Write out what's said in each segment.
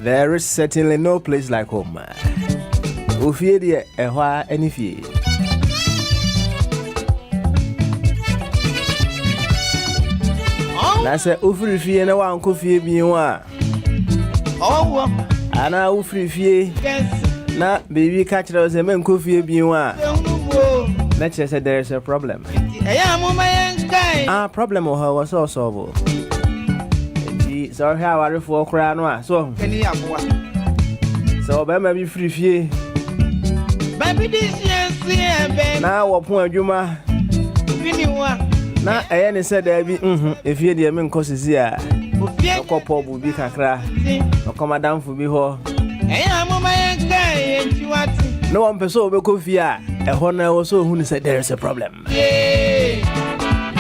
There is certainly no place like home. Ufie de ehwa any fie. Na se ufiri fie na wa nko fie bi wa. Oh, ana ufiri fie. Na baby catch there was a man nko fie bi wa. Na che say there is a problem. Problem o was so solve. So how are for cry no so so be ma bi free fie baby this year na wo pon adwuma bini wa na eye ne said there bi efie de me nkosisi a okopo bu bi kakra okomadam fu bi ho amoma yenkai enchiwati no one person be ko fie a eho na wo so hu ni say there is a problem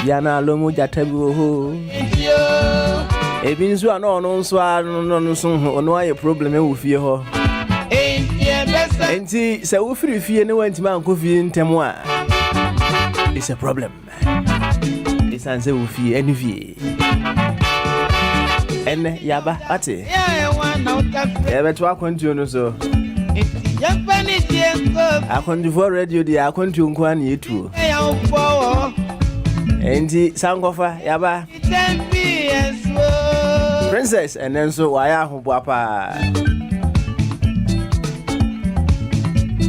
yana lomu jata bi ho ebi nso a no nso a no so ono aye problem e wo fie ho enti se wo firi fie ne wantima anko fie ntemo a it's a problem it's an se wo fie eni fie enne yaba ate ya beto akwantu no so akwantu for radio di akwantu nko an yetu enti sankofa yaba Princess and then so why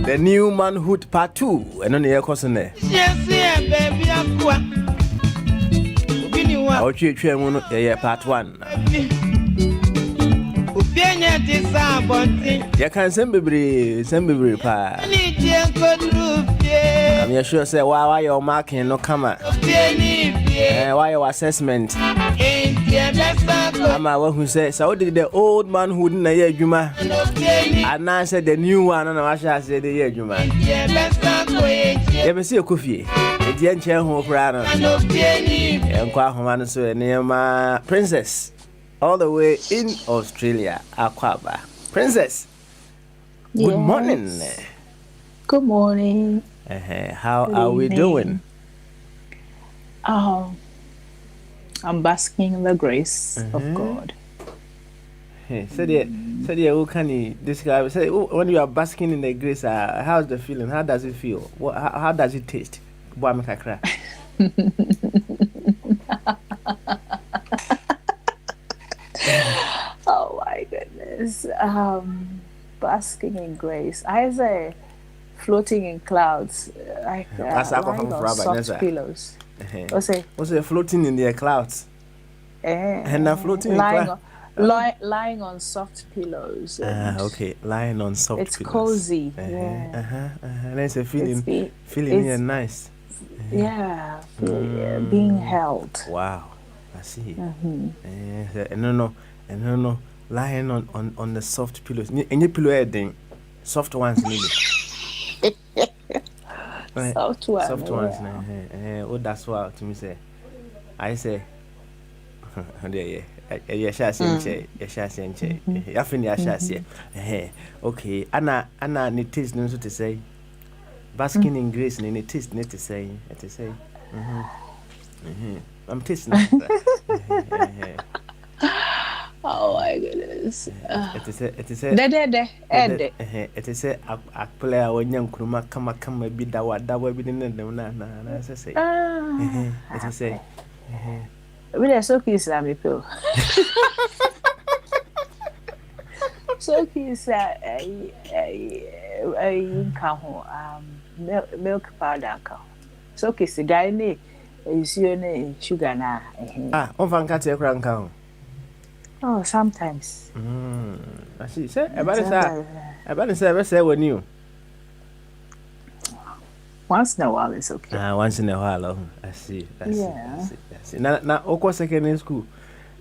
the new Manhood part 2 and on the air cousin there. Yes, baby, I'll treat you part 1. You can send me pa. I'm sure say why you're marking no come why your assessment. I'm a who says, so did the old man who didn't hear Juma. And I said the new one, and I shall say the year Juma. Ever see a coffee? A dear chair who crown and Quahoman, so near my princess, all the way in Australia, Aquaba. Princess, good morning. Good morning. How are we doing? I'm basking in the grace of God. Hey, said who can you describe? Say when you are basking in the grace, how's the feeling? How does it feel? How does it taste? Boy, make I cry. Oh my goodness. Basking in grace. I say floating in clouds, like lying on soft pillows. What's it floating in the clouds? And now floating lying on soft pillows. Okay, lying on soft pillows. It's cozy. And it's a feeling nice. Being held. Wow, I see. No. and no lying on the soft pillows. Any pillow heading, soft ones needed. Soft one. Soft ones. Oh, that's what to me say. I say, yeah. Ya shasi nche, ya shasi nche. Ya fini ya shasi. Okay. Ana ni taste nso to say. Basking in grace ni taste ni to say. To say. I'm tasting it. Oh my goodness. It is a it is a player when young Kuruma come be that we didn't know. Na say. It is a we are so kiss me pill. So kiss milk powder ka. So kiss guy ni is your sugar na. On fan cat your crank count. Oh, sometimes. I see. Say about say when you. Once in a while it's okay. Once in a while. I see. Now, okay, secondary school.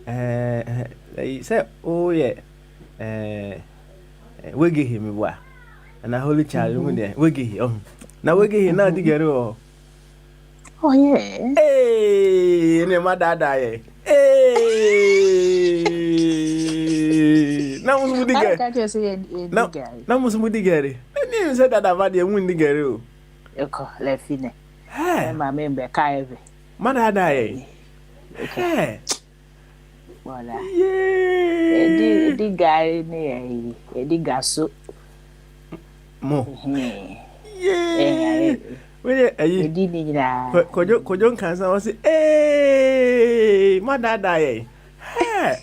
Say, oh yeah. We give him what? And a holy child, we give him. Now we give him now to get all. Oh yeah. Hey, and my dad die. Hey. Now was with the guy. Now was with the guy. I didn't say that about the wind the girl. Okay, let's finish. Hey, my member Kaive. Mother die. Hey. Voilà. Yeah. The guy ne the gaso. Mo. Yeah. Where are you? Kojo cancer was hey, mother die. Hey.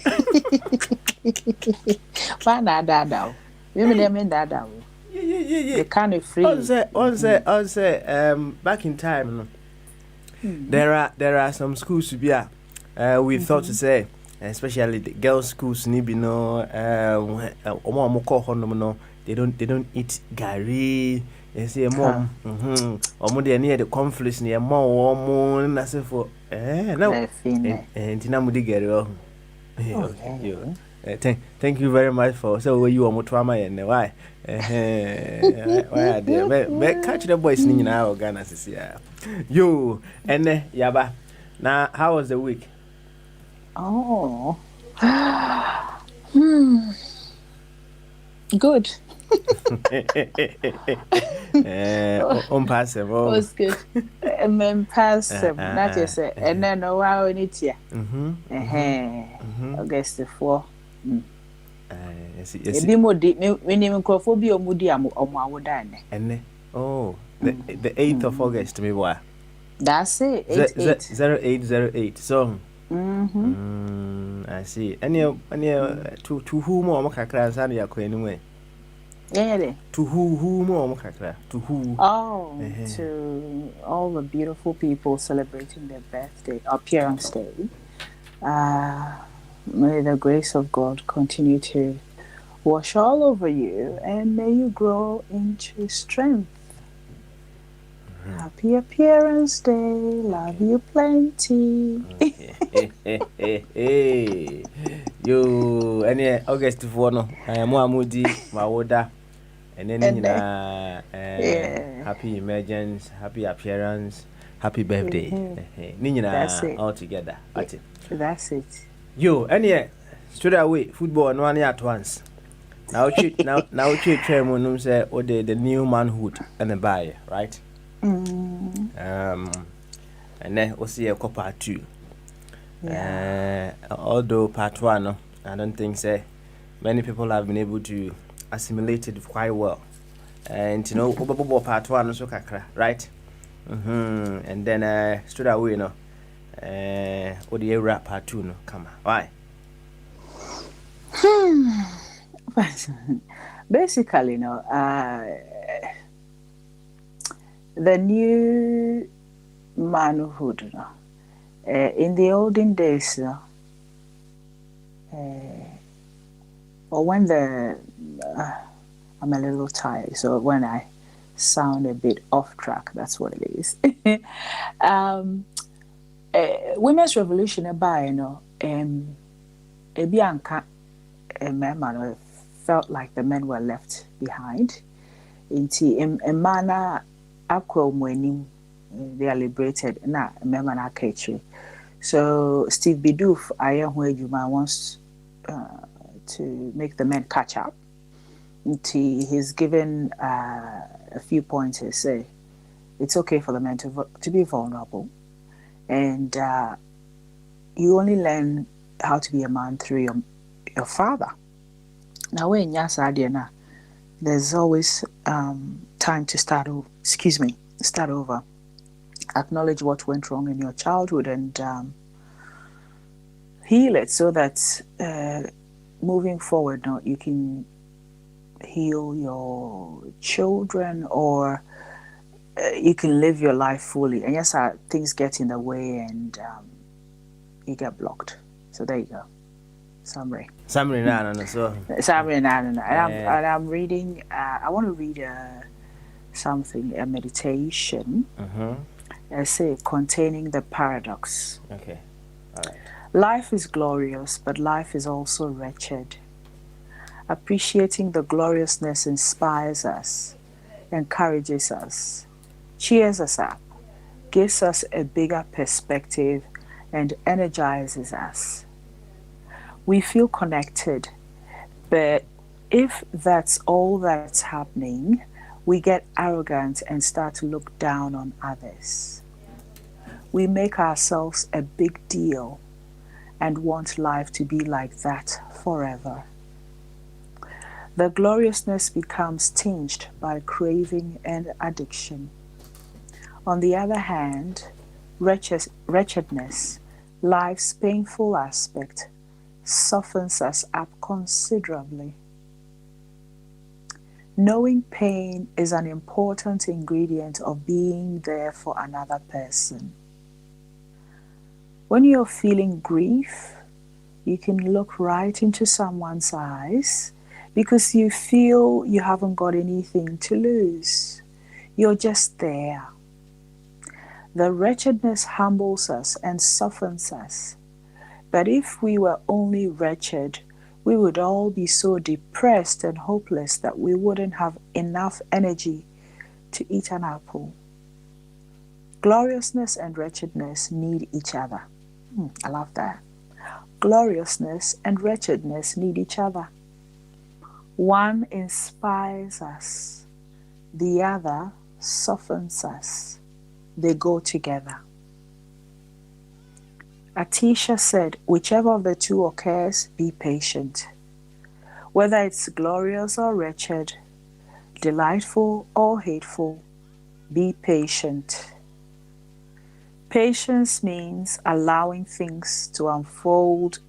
Mother die. You mean that? Yeah. They kind of free. On say, back in time, there are some schools to be we thought to say, especially the girls' schools, no, they don't eat gari. They say mom, or they near the conflicts near more, and I say for no, and Tinamudi Gary. Thank you very much for so you are Mutuama and why? Why are they? Catch the boys in our Ghana. You and Yaba. Now, how was the week? Oh, good. Passive. It was good. And then passive. That is it. And then a while in it, yeah. August the 4th. Yes. Be more deep. We name Crophobia Mudiam or Mawodane. And the 8th of August, me why? That's it. 0808. So, I see. Any to whom or Macacra Sania anyway. Yeah. To whom or Macacra? To who? Oh, to all the beautiful people celebrating their birthday, appearance day. May the grace of God continue to wash all over you, and may you grow into strength. Happy appearance day. Love you plenty. You any August 4 no Muamudi Mawoda and then happy emergence, happy appearance, happy birthday. That's it. All together. That's it. You any straight away football no one at once. Now chairman say the new manhood and the buy, right? And then we'll see a part 2. Although part 1, I don't think many people have been able to assimilate it quite well. And part 1 so kakra, right? And then straight away the era part 2 no come on. Why? Basically, the new manhood, in the olden days, or when I'm a little tired, so when I sound a bit off track, that's what it is. Women's revolution, Ebianka men felt like the men were left behind. Inti emana akwa mwenim, they are liberated. Na men na catchy. So Steve Bidoof, Ayahwejuma wants to make the men catch up. He's given a few pointers. Say it's okay for the men to be vulnerable, and you only learn how to be a man through your father. Now when you're there's always time to start over. Acknowledge what went wrong in your childhood and heal it so that moving forward now you can heal your children or you can live your life fully. And yes, things get in the way and you get blocked. So there you go. Summary. And I'm reading, I want to read something, a meditation. I say containing the paradox. Okay. All right. Life is glorious, but life is also wretched. Appreciating the gloriousness inspires us, encourages us, cheers us up, gives us a bigger perspective, and energizes us. We feel connected, but if that's all that's happening, we get arrogant and start to look down on others. We make ourselves a big deal and want life to be like that forever. The gloriousness becomes tinged by craving and addiction. On the other hand, wretchedness, life's painful aspect, softens us up considerably. Knowing pain is an important ingredient of being there for another person. When you're feeling grief, you can look right into someone's eyes because you feel you haven't got anything to lose. You're just there. The wretchedness humbles us and softens us. But if we were only wretched, we would all be so depressed and hopeless that we wouldn't have enough energy to eat an apple. Gloriousness and wretchedness need each other. I love that. Gloriousness and wretchedness need each other. One inspires us, the other softens us. They go together. Atisha said, whichever of the two occurs, be patient. Whether it's glorious or wretched, delightful or hateful, be patient. Patience means allowing things to unfold.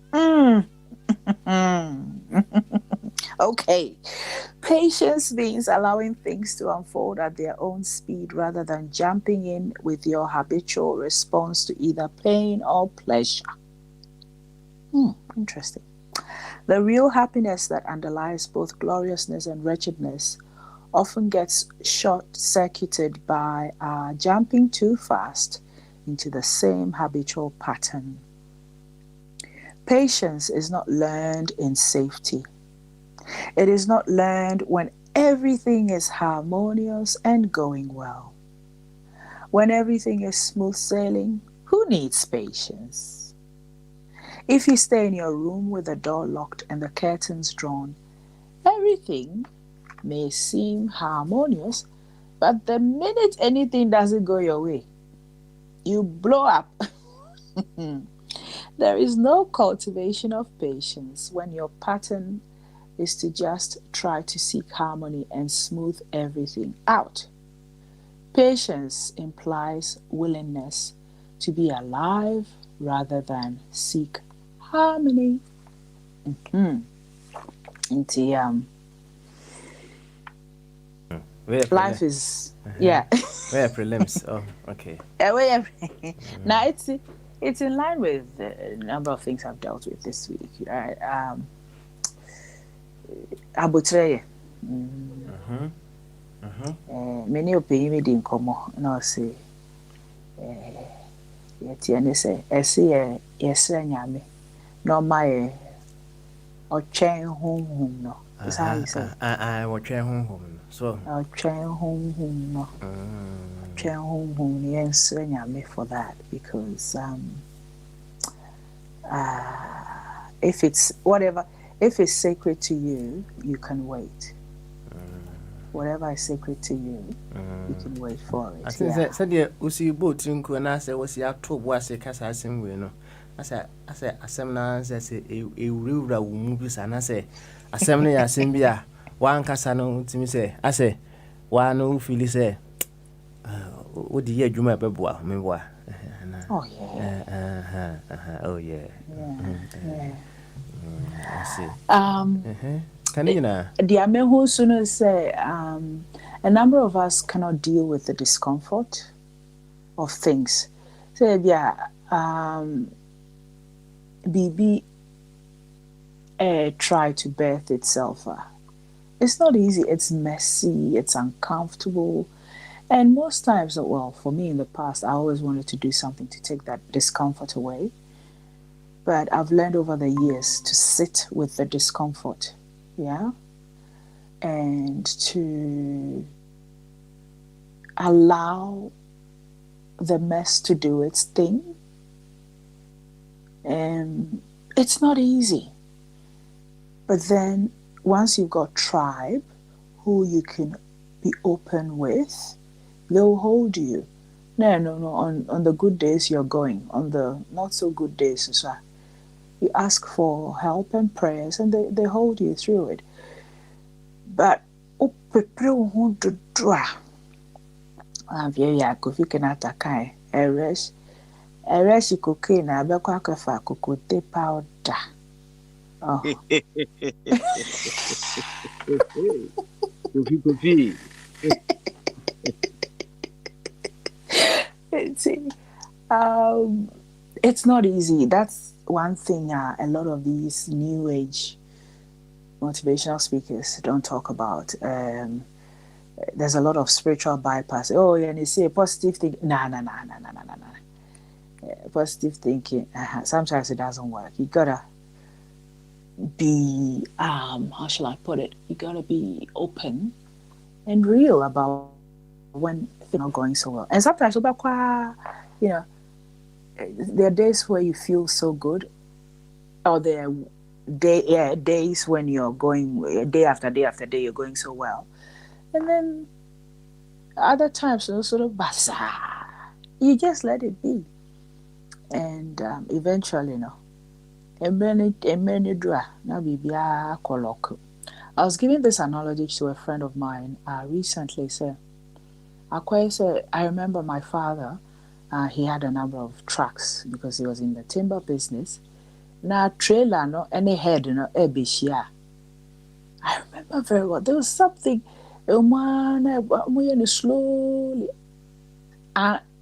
Okay. Patience means allowing things to unfold at their own speed rather than jumping in with your habitual response to either pain or pleasure. Interesting. The real happiness that underlies both gloriousness and wretchedness often gets short-circuited by jumping too fast into the same habitual pattern. Patience is not learned in safety. It is not learned when everything is harmonious and going well. When everything is smooth sailing, who needs patience? If you stay in your room with the door locked and the curtains drawn, everything may seem harmonious, but the minute anything doesn't go your way, you blow up. There is no cultivation of patience when your pattern is to just try to seek harmony and smooth everything out. Patience implies willingness to be alive rather than seek harmony. Life is Where prelims? Oh, okay. Now it's in line with a number of things I've dealt with this week. Abutreye. Many opinion me din komo na say yeti ane say ese ye yesra nyame na ma ye or chain home no. Is how you say. I watch home. So Or chain home no. Chain home yes, me for that because if it's whatever, if it's sacred to you, you can wait. Whatever is sacred to you, you can wait for it. I think that said you see boat drink when I say was the actual was a cast I sing we know. I said assembly says a real movies and I say assembly assembly one casano to me say I say one who feel say what the year you might be boy me boy. Oh yeah. Oh yeah. Yeah. I see. Can you know? The Amehu sooner say a number of us cannot deal with the discomfort of things. So yeah, BB try to birth itself. It's not easy. It's messy. It's uncomfortable. And most times, well, for me in the past, I always wanted to do something to take that discomfort away. But I've learned over the years to sit with the discomfort, yeah, and to allow the mess to do its thing. And it's not easy. But then once you've got tribe who you can be open with, they'll hold you. No. On the good days you're going, on the not so good days as well. You ask for help and prayers, and they hold you through it. But Kofi Kenata kai eresh cocaine na abekwa kafa cocote powder. Oh. Kofi. It's not easy. That's one thing a lot of these new age motivational speakers don't talk about. There's a lot of spiritual bypass. Oh, yeah, and you say positive thinking. Nah. Positive thinking. Sometimes it doesn't work. You gotta be, how shall I put it? You gotta be open and real about when things are not going so well. And sometimes, you know, there are days where you feel so good, or there are days when you're going day after day after day, you're going so well, and then other times, sort of you just let it be, and eventually, I was giving this analogy to a friend of mine recently. I remember my father. He had a number of trucks because he was in the timber business. Now trailer no any head ebishia. I remember very well. There was something slowly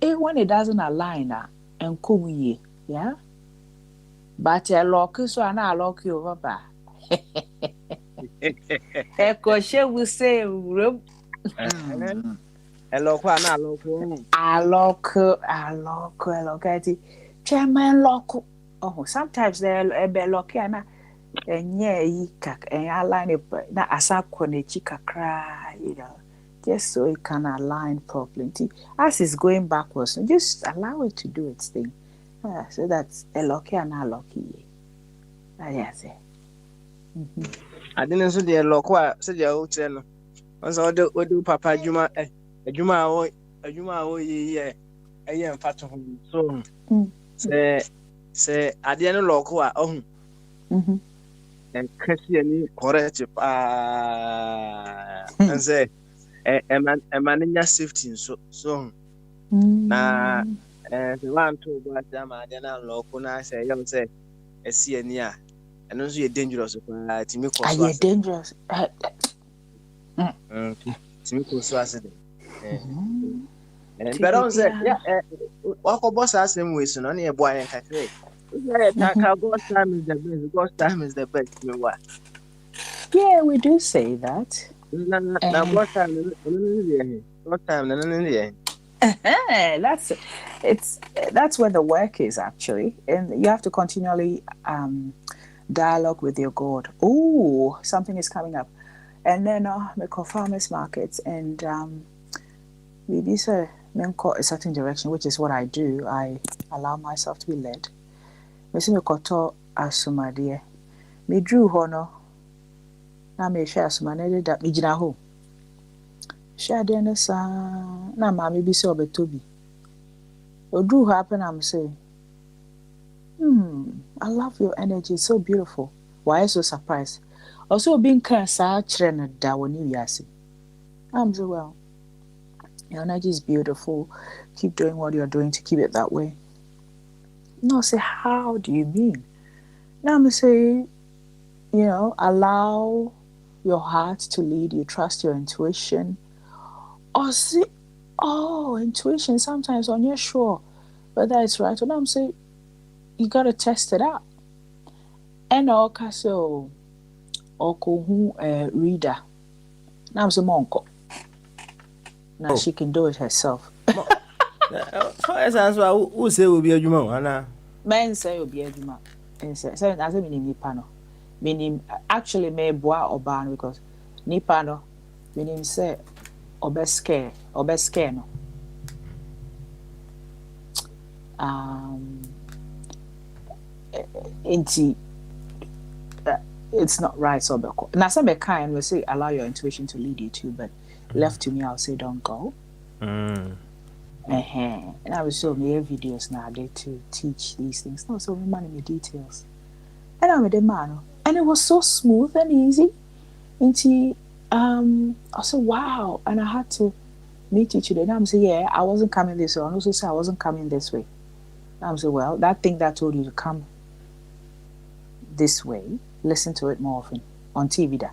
when it doesn't align and come yeah. But a lock so I lock you over ba. Echo she will say Lock. Chairman lock. Oh, sometimes they're be lock and align it na asako ne chikakra, just so it can align properly. As it's going backwards, just allow it to do its thing. So that's a locky and a locky. Yes. I didn't say the lock. Said your old channel. Once I do Papa Juma. A Juma, yeah, I am fat of him. So, say, I didn't lock who are on and Christian correct and say, a man in your safety. So, now, and the one to what them I didn't lock when I say, young say, a senior, and also you're dangerous to me. Are you dangerous? To me, but don't say, walk boss as him with an only a boy and cafe. God's time is the best. God's time is the best. Yeah, we do say that. Now, what time? What time? That's where the work is actually, and you have to continually dialogue with your God. Oh, something is coming up. And then we call farmers markets, and maybe say call a certain direction, which is what I do. I allow myself to be led. Me say me koto asumade. Me drew hono. Na me share asumade that me gina ho. Share de na sa na ma me bi say obetobi. Odu happen I'm saying, I love your energy, it's so beautiful. Why are you so surprised? Also being kind of sad, da when you yasi. I'm so well. Your energy is beautiful. Keep doing what you're doing to keep it that way. No, say, how do you mean? Now I'm say, allow your heart to lead you, trust your intuition. Or see, intuition, sometimes when you're sure whether it's right or not, I'm saying, you gotta test it out. And also, reader. Now I'm monko. Now she can do it herself. So as answer, who say will be a human, Anna? Men say will be a human. And say, as I mean, Nipano. Meaning, actually, may bois or ban because Nipano, meaning say, obeske no. It's not right, so now some kind will say allow your intuition to lead you to, but left to me I'll say don't go. And I will show me videos nowadays to teach these things. No, so we manage the details. And I'm with the man, and it was so smooth and easy. And I said, wow, and I had to meet you today. And I'm saying, yeah, I wasn't coming this way. And also say I wasn't coming this way. I'm saying, well, that thing that told you to come this way, listen to it more often on TV. Da.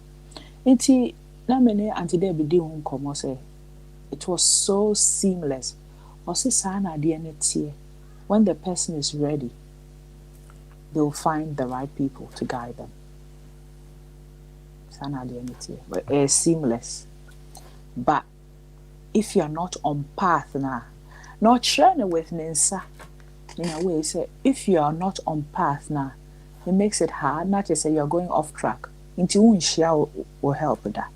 It was so seamless. When the person is ready, they'll find the right people to guide them. But it's seamless. But if you're not on path now, not sharing with Ninsa, in a way, say if you are not on path now, it makes it hard. Not to say you're going off track. Into share will help with that.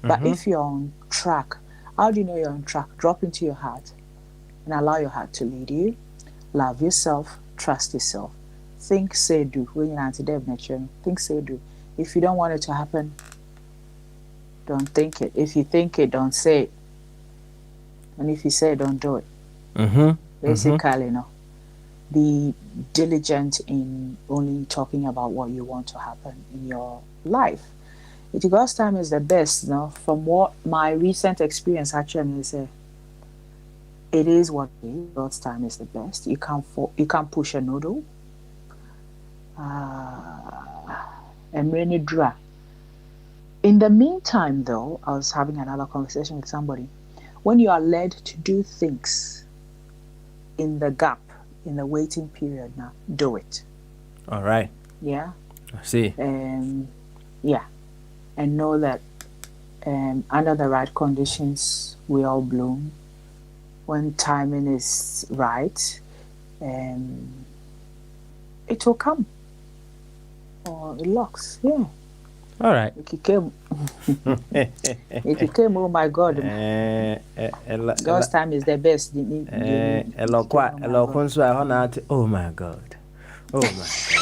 But if you're on track, how do you know you're on track? Drop into your heart and allow your heart to lead you. Love yourself, trust yourself. Think, say, do. When you're anti-dev think, say, do. If you don't want it to happen, don't think it. If you think it, don't say it. And if you say it, don't do it. Basically, no. Be diligent in only talking about what you want to happen in your life. God's time is the best, from what my recent experience actually is. It is what it is. God's time is the best. You can't push a noodle. And really dry. In the meantime, though, I was having another conversation with somebody. When you are led to do things in the gap, in the waiting period now, do it. All right. Yeah. I see. Yeah. And know that under the right conditions, we all bloom. When timing is right, it will come. Or it locks. Yeah. All right. It came. Oh my God. God's time is the best. Oh my God. Oh my God.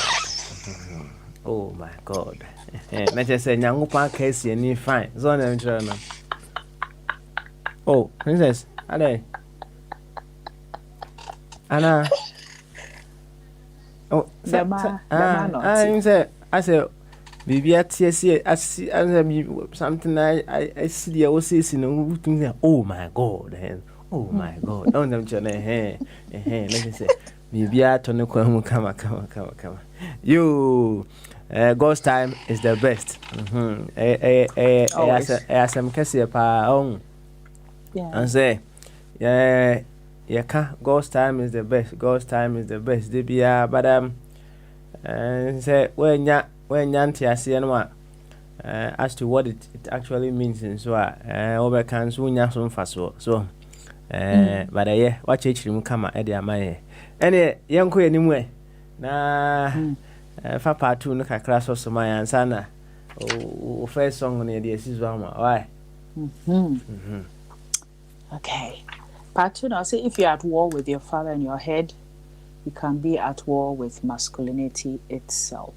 Oh my God. Na just say nyangupa case any fine. Zone no. Oh, princess. Ade. Anna. Oh, the man not. I say maybe at TSC I see something I see the OCC no. Oh my God. Oh my God. Don't them chone let me say maybe I turn come. You God's time is the best. Asem kese pa on. Yeah. And say God's time is the best. God's time is the best. But say when yanti as to what it actually means and so over can soon yasun faso. So but watch it come at the amaye. Any young anyway. Na fa part 2 no kakra so so my answer na o first song no dey sis one why Okay. Part 2 now say if you're at war with your father in your head, you can be at war with masculinity itself.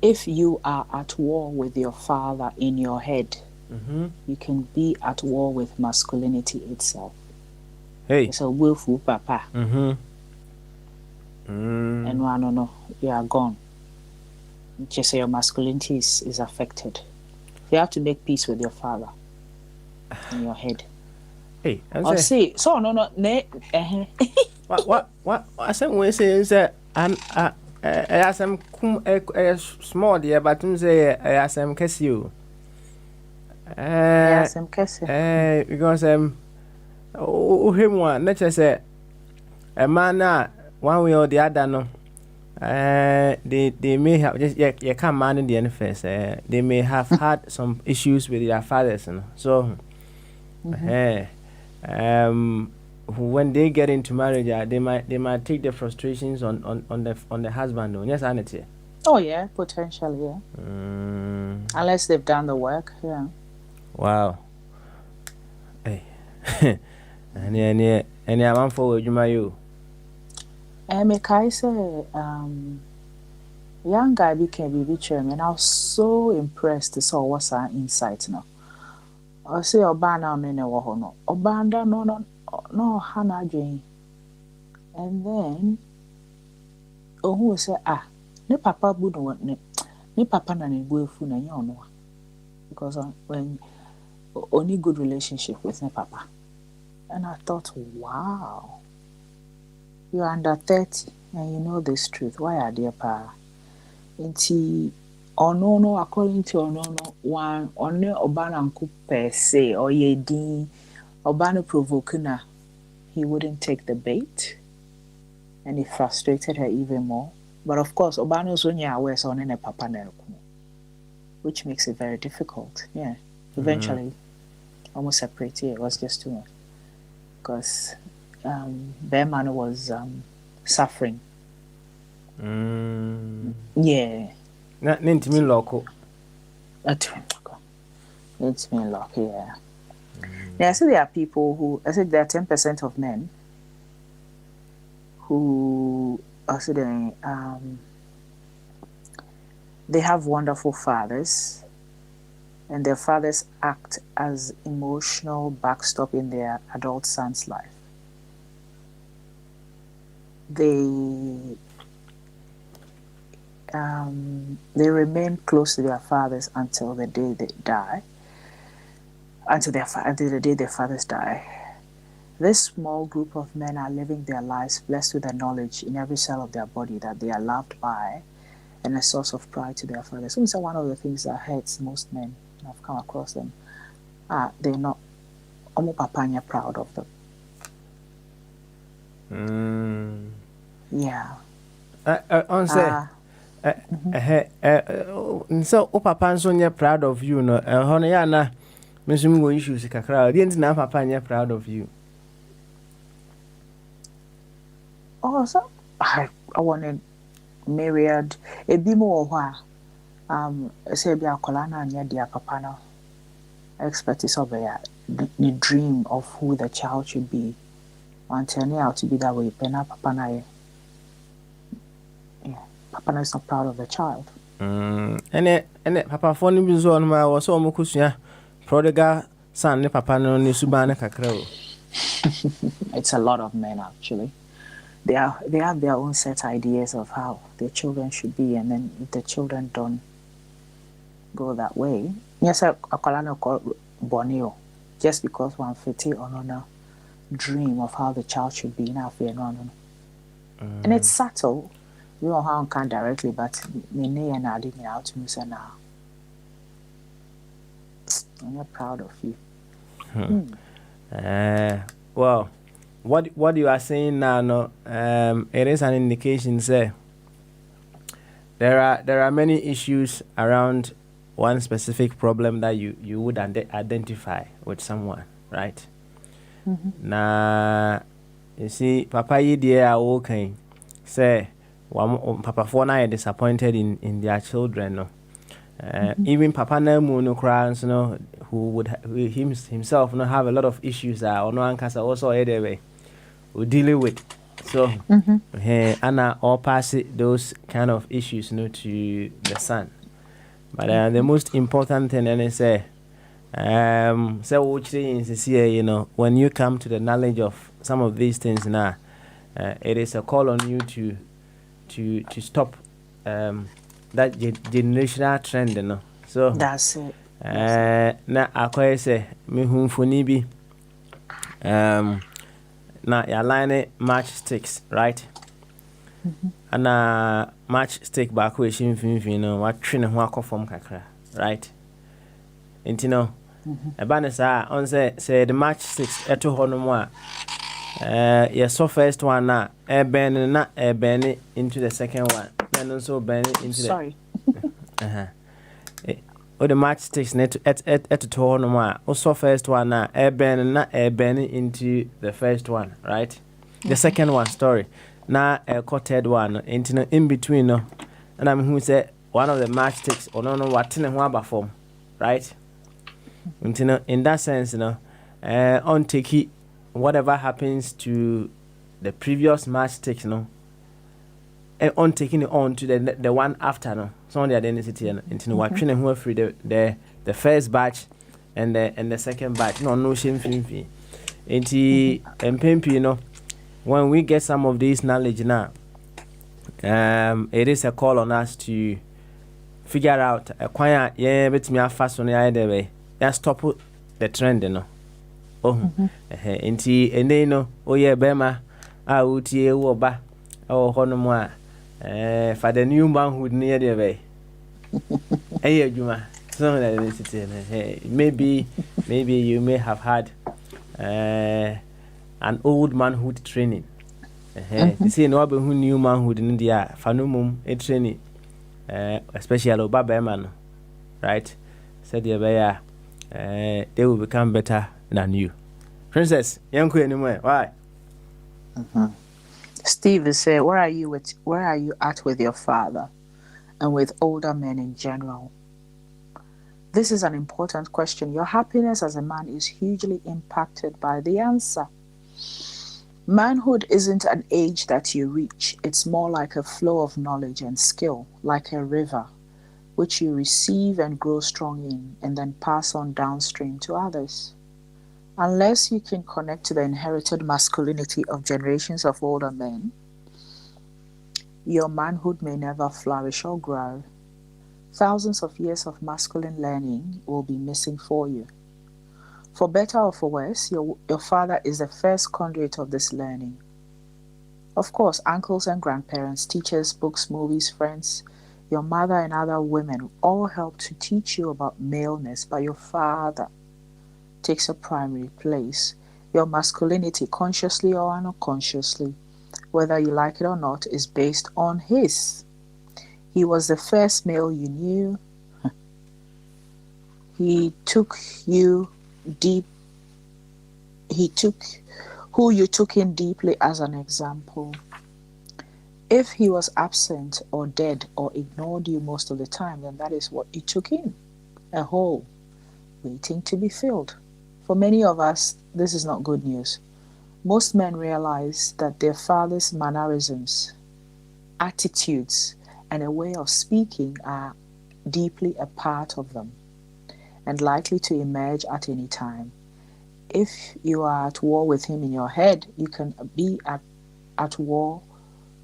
If you are at war with your father in your head, you can be at war with masculinity itself. Hey. It's a willful papa. And no, you are gone. Just say your masculinity is affected. You have to make peace with your father in your head. Hey, or say so no what I said we say is asem kum small there but say asem kesi o asem kesi because him na say a man one way or the other no they may have just you can't man in the end first they may have had some issues with their fathers, you know? So when they get into marriage, they might take the frustrations on the husband. No? Yes, Anity. Oh yeah, potentially, yeah. Unless they've done the work, yeah. Wow. Hey, any amount for you, you. Mekai say, young guy became BB chairman. I was so impressed to saw what's our insight now. I say Obana on any no. Obanda no Hannah Jane. And then who say ne papa would want ne papa na ne boyfriend na you know. Because when only good relationship with ne papa. And I thought, wow. You're under 30 and you know this truth. Why are there pa? Inti no according to no one on Obana nku per se or ye din Obana provoking her, he wouldn't take the bait and it frustrated her even more. But of course Obana was only aware so on papa na which makes it very difficult. Yeah. Eventually almost separated. It was just too much. Because Bearman was suffering. Yeah. Not me local. It's me lock, yeah. Yeah, I see there are people who I said there are 10% of men who are saying they have wonderful fathers and their fathers act as emotional backstop in their adult son's life. They remain close to their fathers until the day they die, until the day their fathers die. This small group of men are living their lives blessed with the knowledge in every cell of their body that they are loved by and a source of pride to their fathers. So it's one of the things that hurts most men. I've come across them. They're not Omopapanya proud of them. Yeah. So papa nso nye proud of you no hono ya na mesum go issues kakra the end na papa nye proud of you. Oh, so I wanted myriad ebi mo ho a say bi akola na anya dia papa no expect is over the dream of who the child should be. Want turn out to be that way, pena papa na papa na is not proud of the child. And papa for ni bi so no ma wo so mo kusua prodigal son ne papa no ni suba na kakra o. It's a lot of men actually. They have their own set ideas of how their children should be, and then if the children don't go that way, yes, akola no bonio just because one fiti or no dream of how the child should be now fear no. And it's subtle. You know how I can directly, but me and I didn't out to me say now. I'm not proud of you. Well, what you are saying now, no, it is an indication, say there are many issues around one specific problem that you would identify with someone, right? Now, you see, Papa, you dear okay, say Papa for now disappointed in their children. No, even Papa Nemu no crowns, no, who would himself not have a lot of issues or no ankasa also anyway we dealing with. So Anna all pass those kind of issues, to the son. But the most important thing, and I say, which is here, when you come to the knowledge of some of these things now, it is a call on you to stop that generational trend, So that's it. Na akwai say me humfoni bi na ya line matchsticks, right? Ana matchstick back we shimfimfin no watwe ne ho akofom kakra, right? Enti no eba ne sa on say the matchsticks eto ho no mo a yes, so first one na burn into the second one, then also burn into Sorry. The matchsticks net at to no more. Also first one na burn into the first one, right? The second one, story. Na a third one into in between, no. And I'm who say one of the matchsticks or no what in a form, right? In that sense, on take whatever happens to the previous matchsticks, and on taking it on to the one after, so on the identity into what training who free the first batch and the second batch. No shame fee. And when we get some of this knowledge now, it is a call on us to figure out a quiet bet me fast on the other way. Just stop the trend, and Bema utie woba honomwa for the new manhood near the way. Juma. So maybe you may have had an old manhood training. You see, no who new manhood in India, Fanumum, a training, especially Obaba man, right? Said the they will become better than you. Princess, young queen anyway. Why? Steve is saying, where are you at with your father and with older men in general? This is an important question. Your happiness as a man is hugely impacted by the answer. Manhood isn't an age that you reach. It's more like a flow of knowledge and skill, like a river, which you receive and grow strong in and then pass on downstream to others. Unless you can connect to the inherited masculinity of generations of older men, your manhood may never flourish or grow. Thousands of years of masculine learning will be missing for you. For better or for worse, your father is the first conduit of this learning. Of course, uncles and grandparents, teachers, books, movies, friends, your mother and other women all help to teach you about maleness, but your father takes a primary place. Your masculinity, consciously or unconsciously, whether you like it or not, is based on his. He was the first male you knew. He took who you took in deeply as an example. If he was absent or dead or ignored you most of the time, then that is what you took in, a hole waiting to be filled. For many of us, this is not good news. Most men realize that their father's mannerisms, attitudes, and a way of speaking are deeply a part of them and likely to emerge at any time. If you are at war with him in your head, you can be at war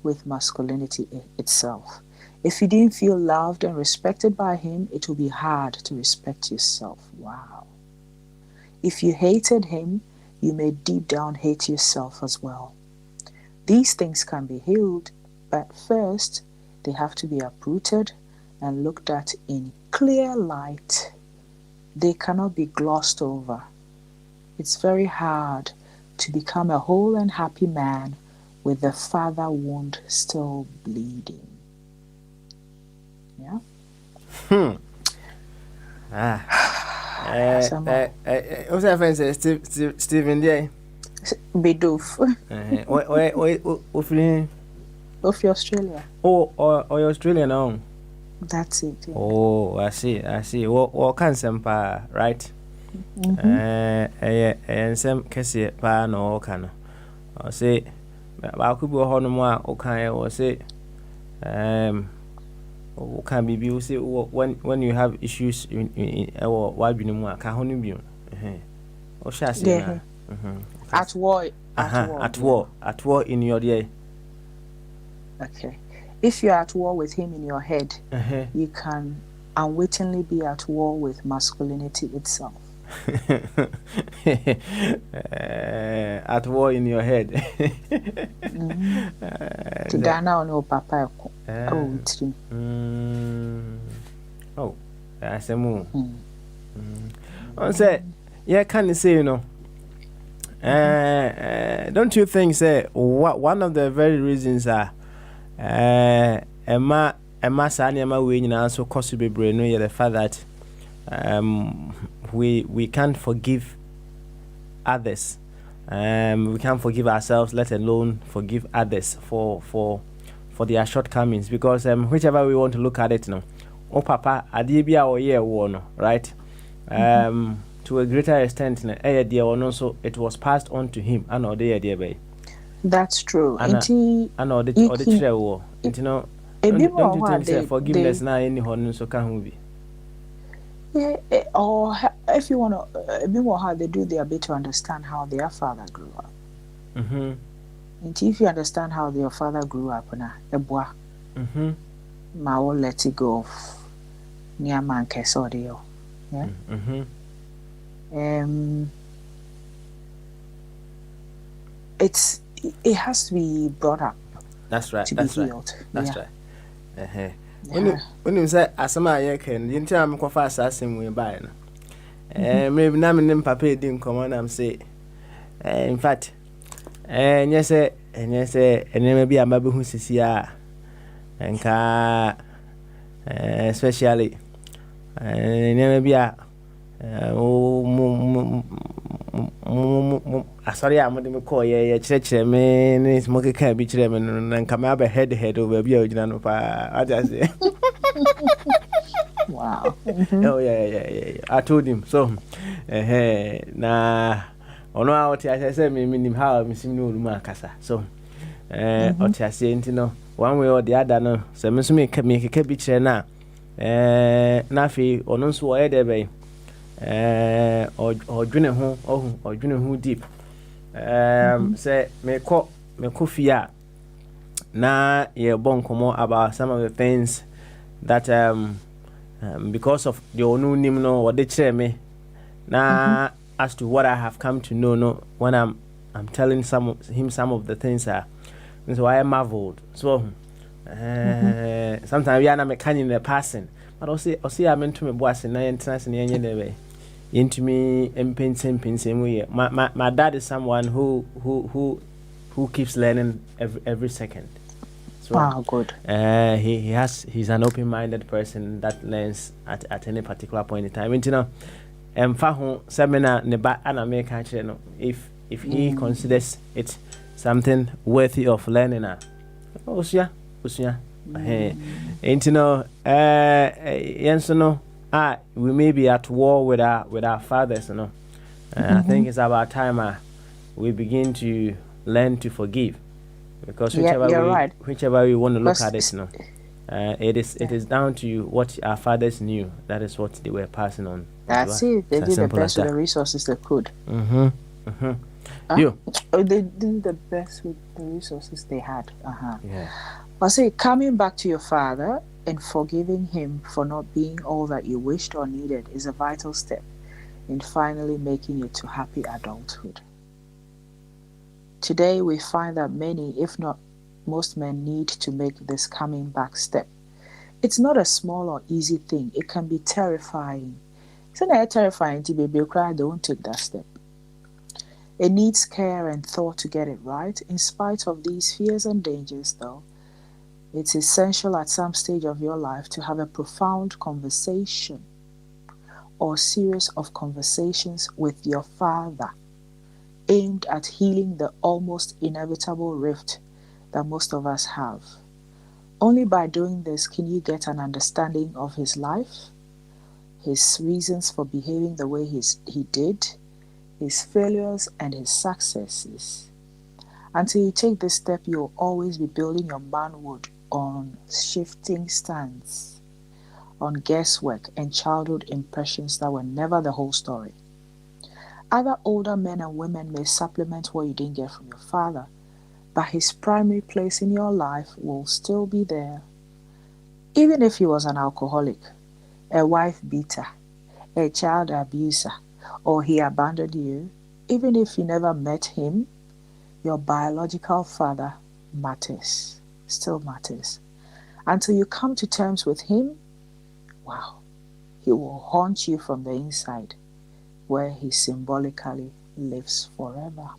with masculinity itself. If you didn't feel loved and respected by him, it will be hard to respect yourself. Wow. If you hated him, you may deep down hate yourself as well. These things can be healed, but first, they have to be uprooted and looked at in clear light. They cannot be glossed over. It's very hard to become a whole and happy man with the father wound still bleeding. Yeah? What's that friend say? Stephen Day? Bidoof. What Of Australia. Oh, or Australia now. That's it. Yeah. Oh, I see. What can sempa, right? And some kesi pa no can. I say, I could go home more. Okay, or say, can be you say when you have issues in or why be no more. Can honey be? Or shall I say, Yeah. At war. At war in your day. Okay. If you're at war with him in your head, you can unwittingly be at war with masculinity itself. At war in your head. Tidana ono papa oh, I say more. I say, yeah, can you say, you know? Don't you think, say, one of the very reasons are Emma Sanyama we also cause be brain no the fact that we can't forgive others. We can't forgive ourselves, let alone forgive others for their shortcomings, because whichever we want to look at it, no. Oh papa, adibia or year one, right? To a greater extent, so it was passed on to him. I know the idea, babe. That's true. I know the chair. You know, don't you think that forgiveness now any honor so can be? Yeah, or if you want to, a bit more how they do their bit to understand how their father grew up. And if you understand how your father grew up, ma will let it go of near man kesodio. Yeah. It has to be brought up. That's right. To be healed. That's right. When you say asama ye ken, you tell me kofa assassin we buy no. Maybe na me papa din come am say. In fact, yes enema bi amabe hu sisi a enka especially enema bi a sorry, I'm going to call you church. Me, it's more can be chairman and come up a head over here. I just say, wow. Oh, yeah. I told him so. Nah, on out, I said, me, how I'm missing no Macassa. So, what I say, one way or the other, no, so Miss Me can make a cabbage now. Nafi, or no, so I bay. Or dwene ho deep say me kofia na ye bon komo about some of the things that because of the onu nim no what they tell me na as to what I have come to know no when I'm telling some of the things so I marveled so sometimes we are not mechanic in the passing but I'll see I'm into me boss na international yenye into me and my dad is someone who keeps learning every second. So wow, good. He's an open-minded person that learns at any particular point in time. And you know, seminar neba American channel if he considers it something worthy of learning Usia. And you know no we may be at war with our fathers, you know. I think it's about time we begin to learn to forgive, because whichever we want to look at it, you know, it is down to what our fathers knew. That is what they were passing on. That's it. They did the best with the resources they could. You? They did the best with the resources they had. Yeah. I say, coming back to your father and forgiving him for not being all that you wished or needed is a vital step in finally making it to happy adulthood. Today, we find that many, if not most men, need to make this coming back step. It's not a small or easy thing. It can be terrifying. It's not terrifying to be cry, don't take that step. It needs care and thought to get it right. In spite of these fears and dangers, though, it's essential at some stage of your life to have a profound conversation or series of conversations with your father aimed at healing the almost inevitable rift that most of us have. Only by doing this can you get an understanding of his life, his reasons for behaving the way he did, his failures and his successes. Until you take this step, you'll always be building your manhood on shifting stands, on guesswork and childhood impressions that were never the whole story. Other older men and women may supplement what you didn't get from your father, but his primary place in your life will still be there. Even if he was an alcoholic, a wife beater, a child abuser, or he abandoned you, even if you never met him, your biological father matters, still matters. Until you come to terms with him, wow, he will haunt you from the inside, where he symbolically lives forever.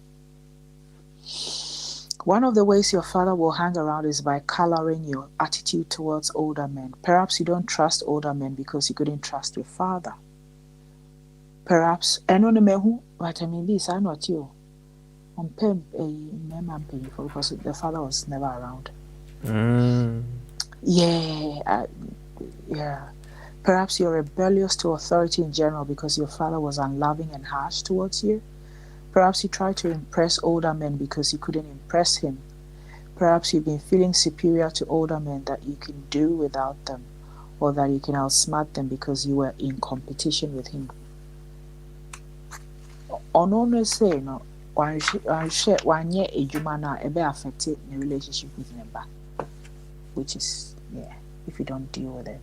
One of the ways your father will hang around is by coloring your attitude towards older men. Perhaps you don't trust older men because you couldn't trust your father. Perhaps, vitamin B is not you. Because the father was never around. Yeah. Perhaps you're rebellious to authority in general because your father was unloving and harsh towards you. Perhaps you tried to impress older men because you couldn't impress him. Perhaps you've been feeling superior to older men that you can do without them, or that you can outsmart them because you were in competition with him. Ono say no, one year a jumana ebe affected the relationship with member, which is if you don't deal with it.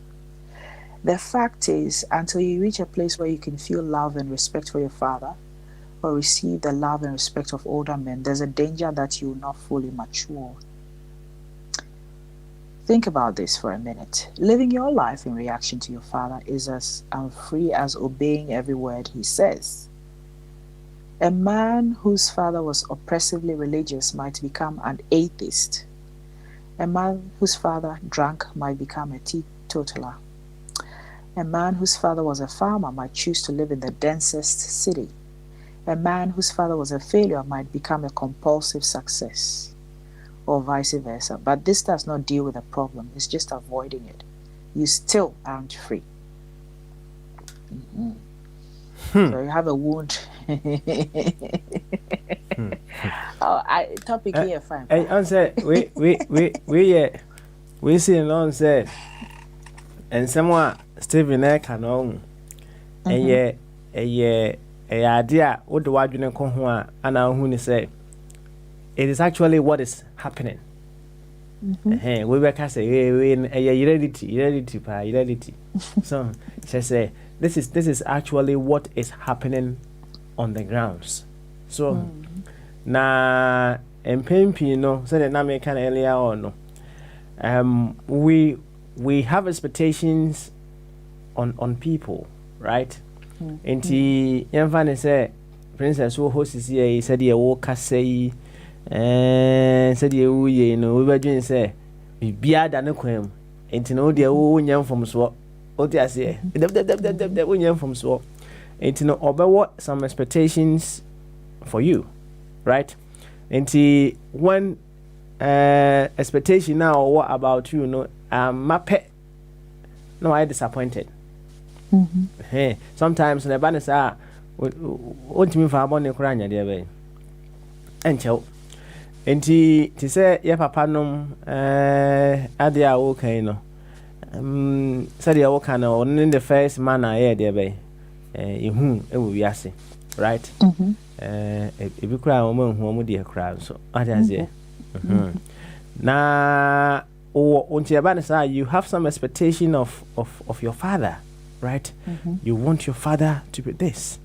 The fact is, until you reach a place where you can feel love and respect for your father, or receive the love and respect of older men, there's a danger that you will not fully mature. Think about this for a minute. Living your life in reaction to your father is as unfree as obeying every word he says. A man whose father was oppressively religious might become an atheist. A man whose father drank might become a teetotaler. A man whose father was a farmer might choose to live in the densest city. A man whose father was a failure might become a compulsive success, or vice versa. But this does not deal with the problem. It's just avoiding it. You still aren't free. So you have a wound. Topic here, fine. I answer. We see on said, and someone Stephen Ekanon, a idea what the wajune kohwa ana huni say it is actually what is happening. We were say heredity. So she say this is actually what is happening on the grounds. So na empempi no so that na me can earlier on no we have expectations on people, right? Enti yɛmfa say princess wo host here said ye wo kasa yi said ye wo ye no we badwen say bibia da ne kwam enti no de wo nyam from so o ti ase de wo nyam from so enti no obewo some expectations for you, right? Enti when expectation now what about you no mape no I disappointed. Sometimes the banner say what me for abone kura nya de be enchew enti ti say ye papa nom ade a wo kan no said ya wo kan no in the first man I de be ehu e wo wiase, right? E bi kura wo ma hu mo de kura so ade azie na until banner say you have some expectation of your father, right? You want your father to be this.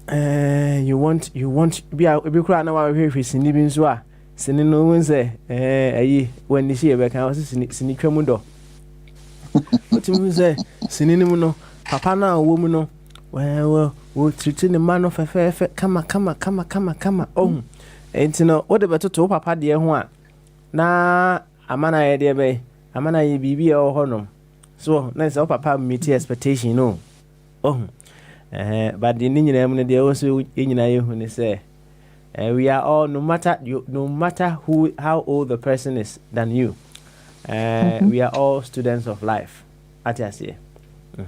You want be a cry now we sini bin so a sini no won say ayi when ni she be kan sini twamudo. What you say sini ni mu no papa na wo mu no we treat the man of fe kama oh enti no what the better to papa de ho a na amana ye de be amana ye bibi e ho no. So nice papa meet expectation no. But the nyina mu de also nyina ye hu ni say We are all, no matter how old the person is than you, we are all students of life. At your say, your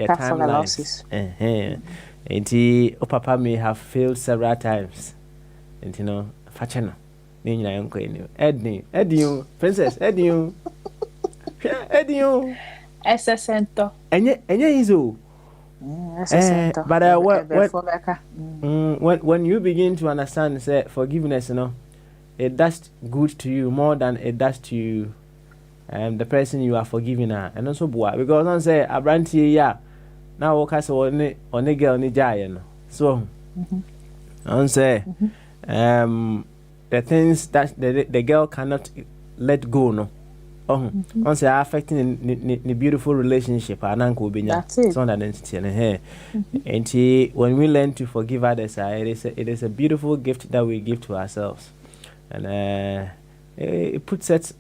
timelines. And papa may have failed several times, and fachano. Eddie, Princess, Eddie, SSento. And he's old. But when you begin to understand, say forgiveness, it does good to you more than it does to the person you are forgiving her, and also boy, because I say a brand here, now walk us on a girl ni giant. So I say the things that the girl cannot let go, no. On say affecting the beautiful relationship and uncle binya so that and when we learn to forgive others, it is a beautiful gift that we give to ourselves, and it puts us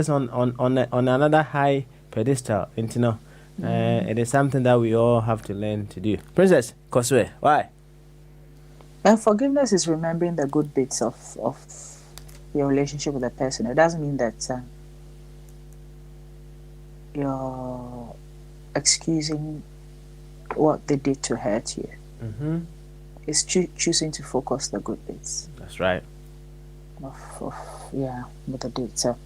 on another high pedestal, and it is something that we all have to learn to do. Princess Koswe, why? And forgiveness is remembering the good bits of your relationship with a person. It doesn't mean that you're excusing what they did to hurt you. It's choosing to focus the good bits. That's right. With the date. So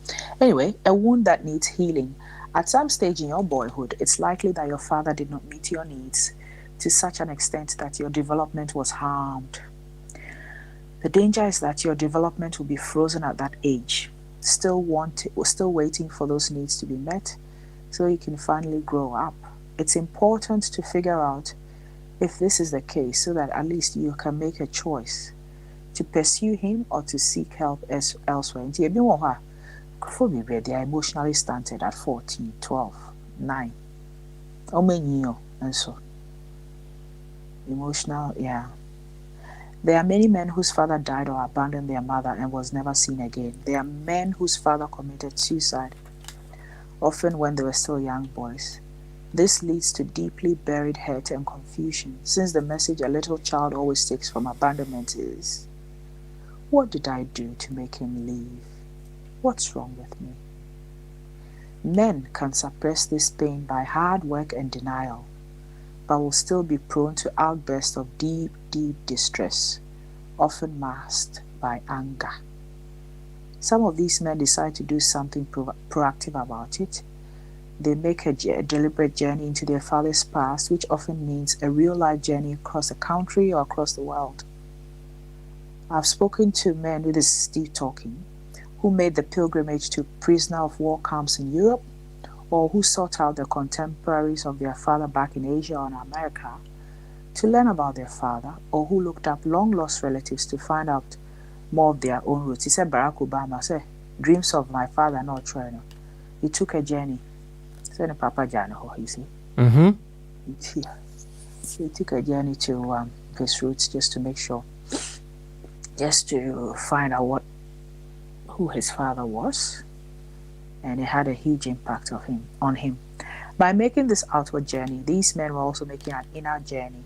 anyway, a wound that needs healing. At some stage in your boyhood, it's likely that your father did not meet your needs to such an extent that your development was harmed. The danger is that your development will be frozen at that age, still waiting for those needs to be met so you can finally grow up. It's important to figure out if this is the case so that at least you can make a choice to pursue him or to seek help elsewhere. And they are emotionally stunted at 14, 12, 9. How many years? And so emotional, There are many men whose father died or abandoned their mother and was never seen again. There are men whose father committed suicide, often when they were still young boys. This leads to deeply buried hurt and confusion, since the message a little child always takes from abandonment is, what did I do to make him leave? What's wrong with me? Men can suppress this pain by hard work and denial, but will still be prone to outbursts of deep, deep distress, often masked by anger. Some of these men decide to do something proactive about it. They make a deliberate journey into their father's past, which often means a real-life journey across the country or across the world. I've spoken to men, this is Steve talking, who made the pilgrimage to prisoner of war camps in Europe, or who sought out the contemporaries of their father back in Asia or in America to learn about their father, or who looked up long-lost relatives to find out more of their own roots. He said Barack Obama said, dreams of my father not trying. He took a journey. Said Papa Jano, you see. He took a journey to his roots just to make sure, just to find out who his father was, and it had a huge impact on him. By making this outward journey, these men were also making an inner journey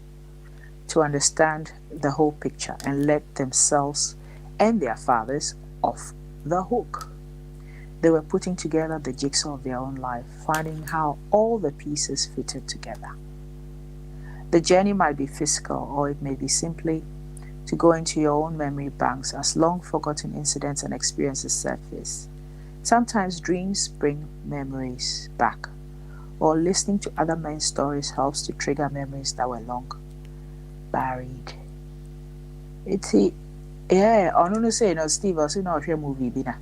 to understand the whole picture and let themselves and their fathers off the hook. They were putting together the jigsaw of their own life, finding how all the pieces fitted together. The journey might be physical, or it may be simply to go into your own memory banks as long-forgotten incidents and experiences surface. Sometimes dreams bring memories back, or listening to other men's stories helps to trigger memories that were long buried. It's I don't know say Steve, I see no share movie bina.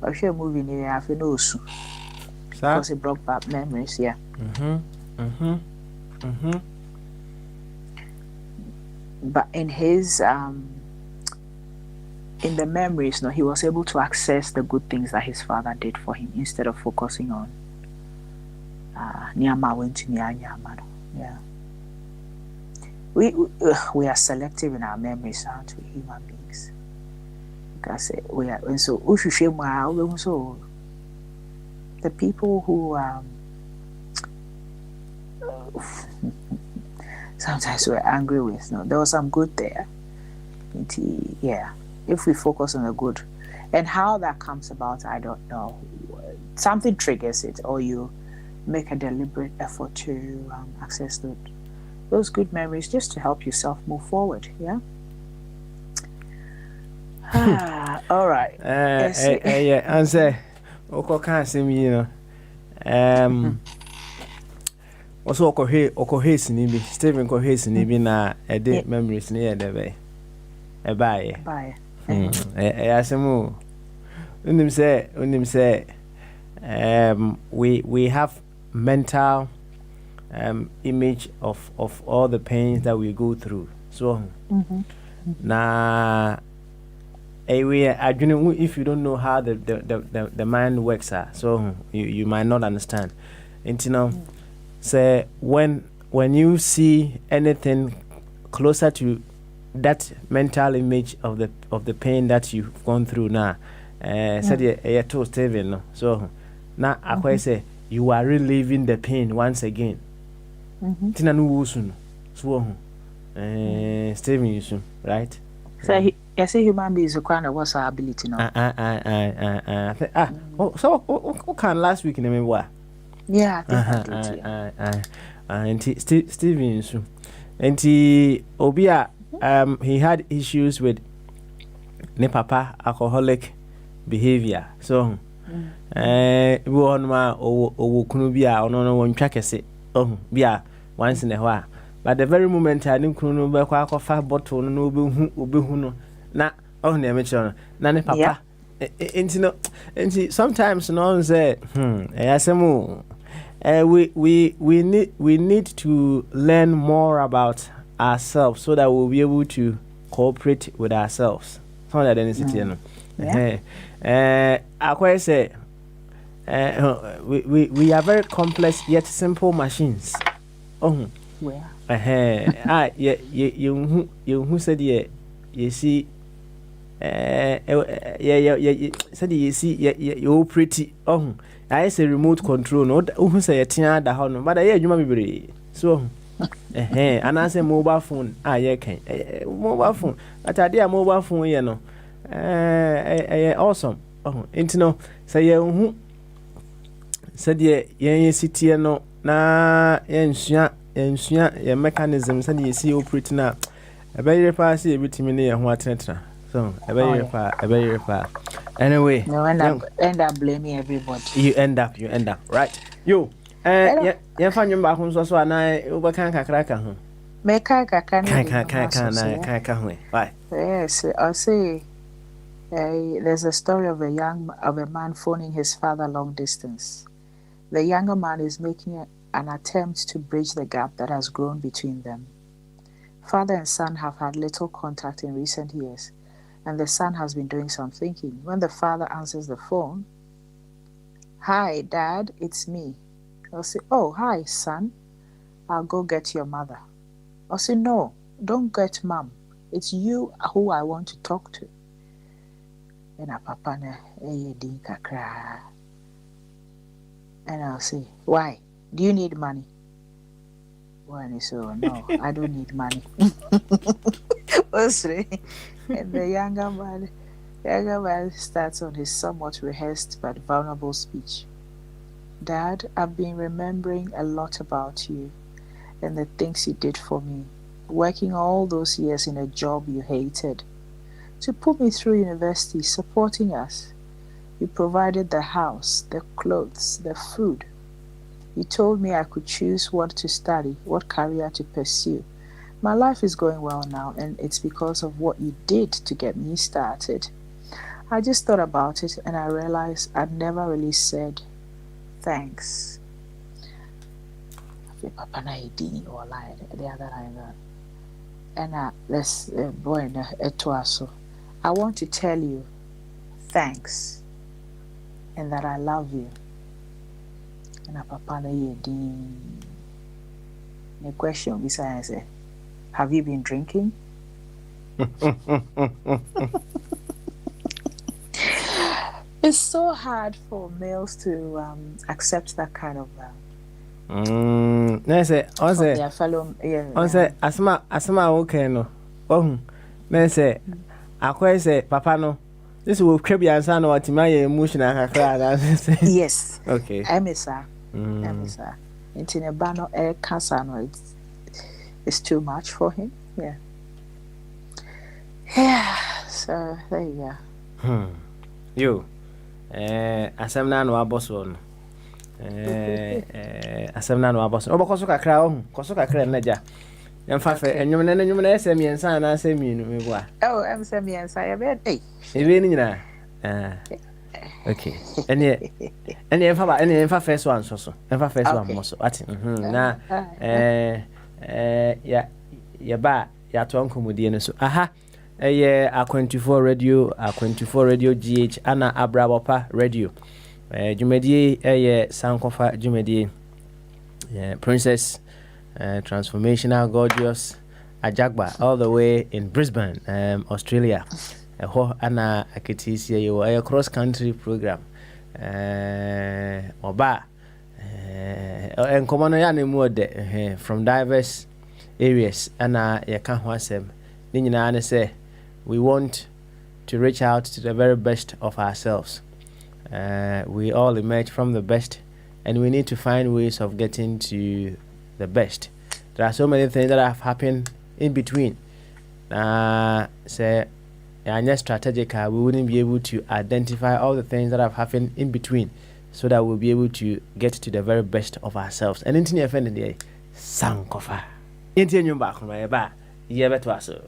I share movie near half no so. Because it brought back memories, But in his in the memories, he was able to access the good things that his father did for him instead of focusing on Nyama went to Nyama. We are selective in our memories, aren't we, human beings? Because we are, and so the people who sometimes we're angry with, there was some good there, Yeah, if we focus on the good. And how that comes about, I don't know. Something triggers it, or you make a deliberate effort to access those good memories just to help yourself move forward. Yeah. All right. Yeah, answer. Oko can't see me, you know. Also, Oko Hayes ni bi, Stephen Oko Hayes ni bi na ede memories ni ede bye. Asemu. Unim say, we have mental image of all the pains that we go through. So, na if you don't know how the mind works, so you might not understand. And you know, say when you see anything closer to that mental image of the pain that you've gone through now, said you told Steven, no, so now I say you are reliving the pain once again. Tina no wusun, so Steven, you soon, right? So I say human beings are kind of what's our ability now. So what can last week in what? Yeah, I think Steven, and Obia, he had issues with ne papa alcoholic behavior. So, we on ma o kunu bia ono no won twakese. Oh, bia once in a while. But the very moment I knew kunu be kwa kofa bottle no obehu no na oh na me chon na ne papa. Enti sometimes no say asemu we need to learn more about ourselves so that we'll be able to cooperate with ourselves. Some of the I say we are very complex yet simple machines. Oh, you who said you see said you see you pretty. Oh, I say remote control. No, who say a tia da hono, but I you be so. And I say mobile phone. Yeah, can mobile phone. But I did a mobile phone, you know. Awesome. Oh, into no say who said ye city no na your mechanism said you see operating now. A very fast everything near what so a very far. Anyway, no, end up blaming everybody. You end up right. You find your back home so I over can crack home. Make Can why? Yes, I'll say there's a story of a man phoning his father long distance. The younger man is making an attempt to bridge the gap that has grown between them. Father and son have had little contact in recent years, and the son has been doing some thinking. When the father answers the phone, "Hi, Dad, it's me." I'll say, "Oh, hi, son. I'll go get your mother." I'll say, "No, don't get Mom. It's you who I want to talk to." And I'll say, "Why? Do you need money?" Well, so no, I don't need money. And the younger man starts on his somewhat rehearsed but vulnerable speech. "Dad, I've been remembering a lot about you and the things you did for me, working all those years in a job you hated, to put me through university, supporting us. You provided the house, the clothes, the food. You told me I could choose what to study, what career to pursue. My life is going well now, and it's because of what you did to get me started. I just thought about it, and I realized I'd never really said thanks." Papa na idini or lie the other line. And this boy na etwaso. "I want to tell you thanks and that I love you." And papa na idini. The question besides, have you been drinking? It's so hard for males to accept that kind of I say, their fellow. I say, asma okay no. Oh, Men say, I quite say, Papa no. This will crib your son or to my emotional. Yes. Okay. Emisa. In a banner air cancer, it's too much for him. Yeah. Yeah. So there you go. You. Asem na no aboso no. Asem na no aboso. Obokoso kakra ho. Koso kakra na ja. Yemfa fe enwom na esem yensa na asem minu meboa. Oh, em se mi yensa ya be dey. Ebe ni nyina. Okay. Ene yemfa first one so. Yemfa first one mo so. Ati. Na ya ba ya to nkomodie no so. Aha. A24 radio GH ana Abrabopa radio. Jumedie Sankofa Jumedie Princess Transformational Gorgeous Ajagba all the way in Brisbane, Australia. Ana akitisi a cross country program. Oba en komono ya ne mu de from diverse areas ana yaka ho asem. Ni nyina ne say we want to reach out to the very best of ourselves. We all emerge from the best, and we need to find ways of getting to the best. There are so many things that have happened in between. Say, and strategic, we wouldn't be able to identify all the things that have happened in between, so that we'll be able to get to the very best of ourselves. And in your friend, the Sankofa. In your back, my ba, yeah, better so.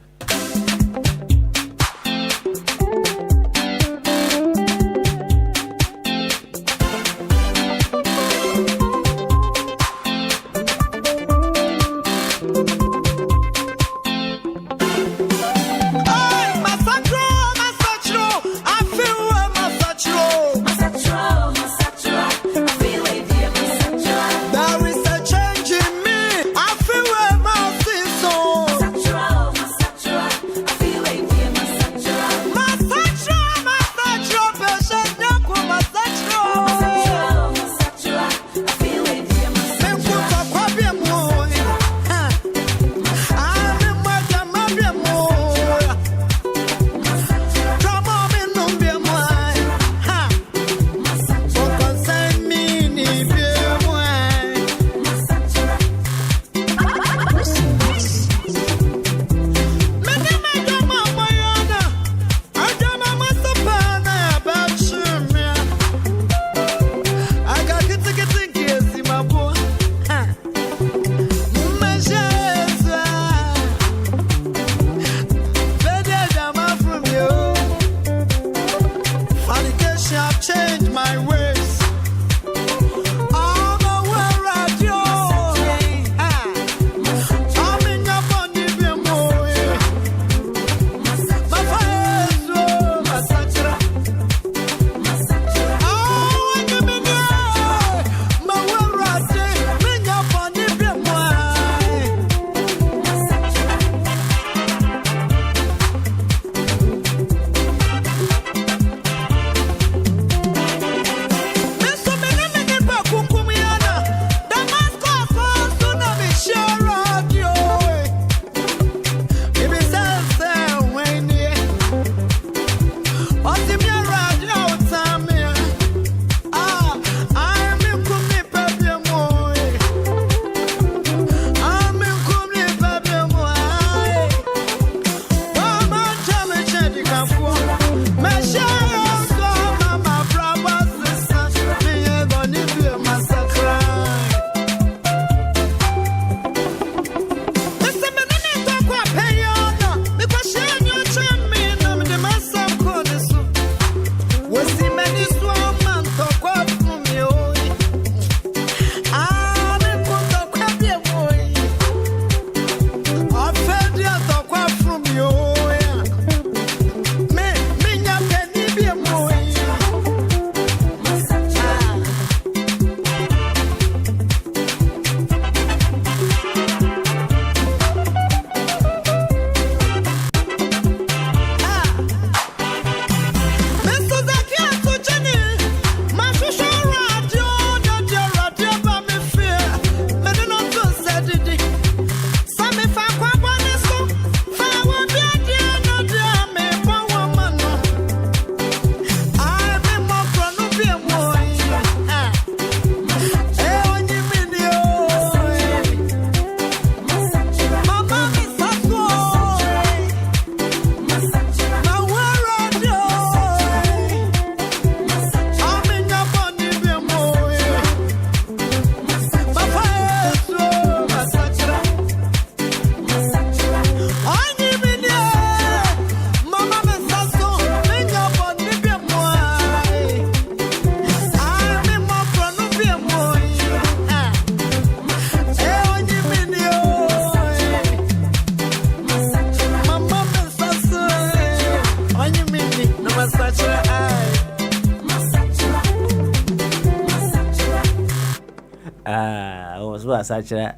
was Sachra,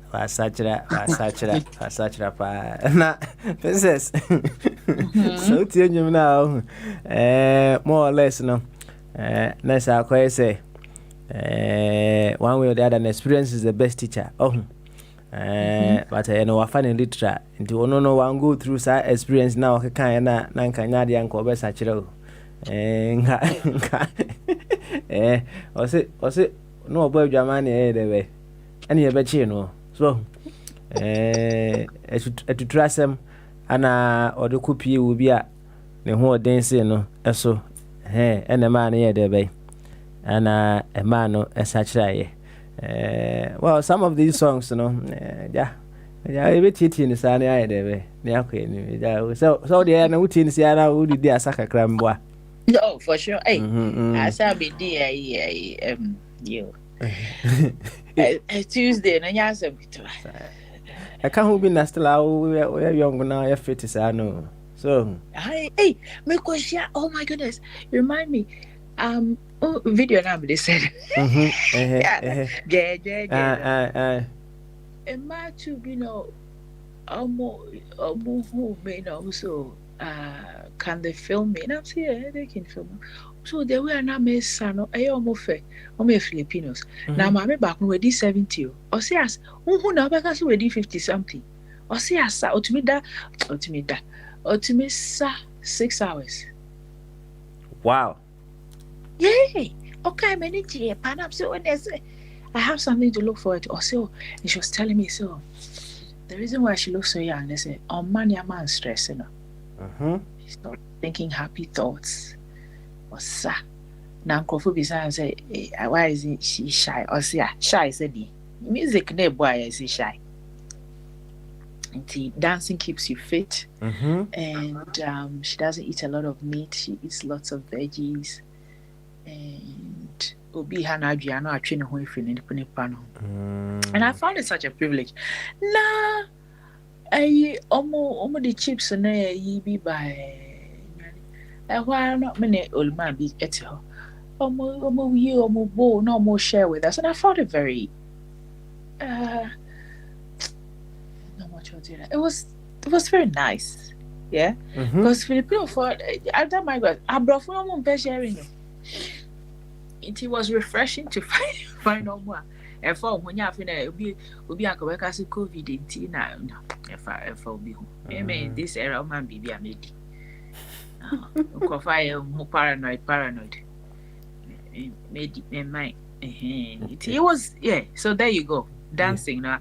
na princess. So tell you now, more or less, no. Let's say, one way or the other, an experience is the best teacher. But I find in literature, and to no one go through that experience now, kind of Nankanya, the uncle, best Sachra. Was it no boy Germany the way any bechi no so to trust them ana or the copy will be a ne ho dancing no so and a man here the way and a man no such well some of these songs yeah a bit cheating is an idea so the end of the Siana would be a saka cramboa. No, for sure. Hey, I shall be dear. You. Tuesday, and I said, I can't be still out. We're young now. You're fit, I know. So, hey, oh my goodness, you remind me. Video number they said. Yeah. And my too, who may also. Can they film me? And I'm saying they can film me. So they were not my son. I almost Filipinos. Now my back when we did 70. Or say us who now because we did 50 something. Or say us or to me 6 hours. Wow. Yay. Okay, many pan up so when they say I have something to look forward to. Or so and she was telling me so. The reason why she looks so young, they say, oh man, your man stress, She's not thinking happy thoughts. Or sa. Now, Kofu say, why is she shy? Or say, shy, said he. Music, ne boy, is he shy? And dancing keeps you fit. And she doesn't eat a lot of meat. She eats lots of veggies. And Obi Hana Adriano are training her in the panel. And I found it such a privilege. Nah. I almost the chips and ye be by a while not many old man be at her. Almost you almost bowl no more share with us, and I found it very no much it was very nice, yeah. Because Filipino for after my God, I brought from one sharing it was refreshing to find no more. And for when you have be a COVID in Tina, if I mean, this era man be a made. More paranoid. Made in mind. It was, yeah. So there you go. Dancing. Now,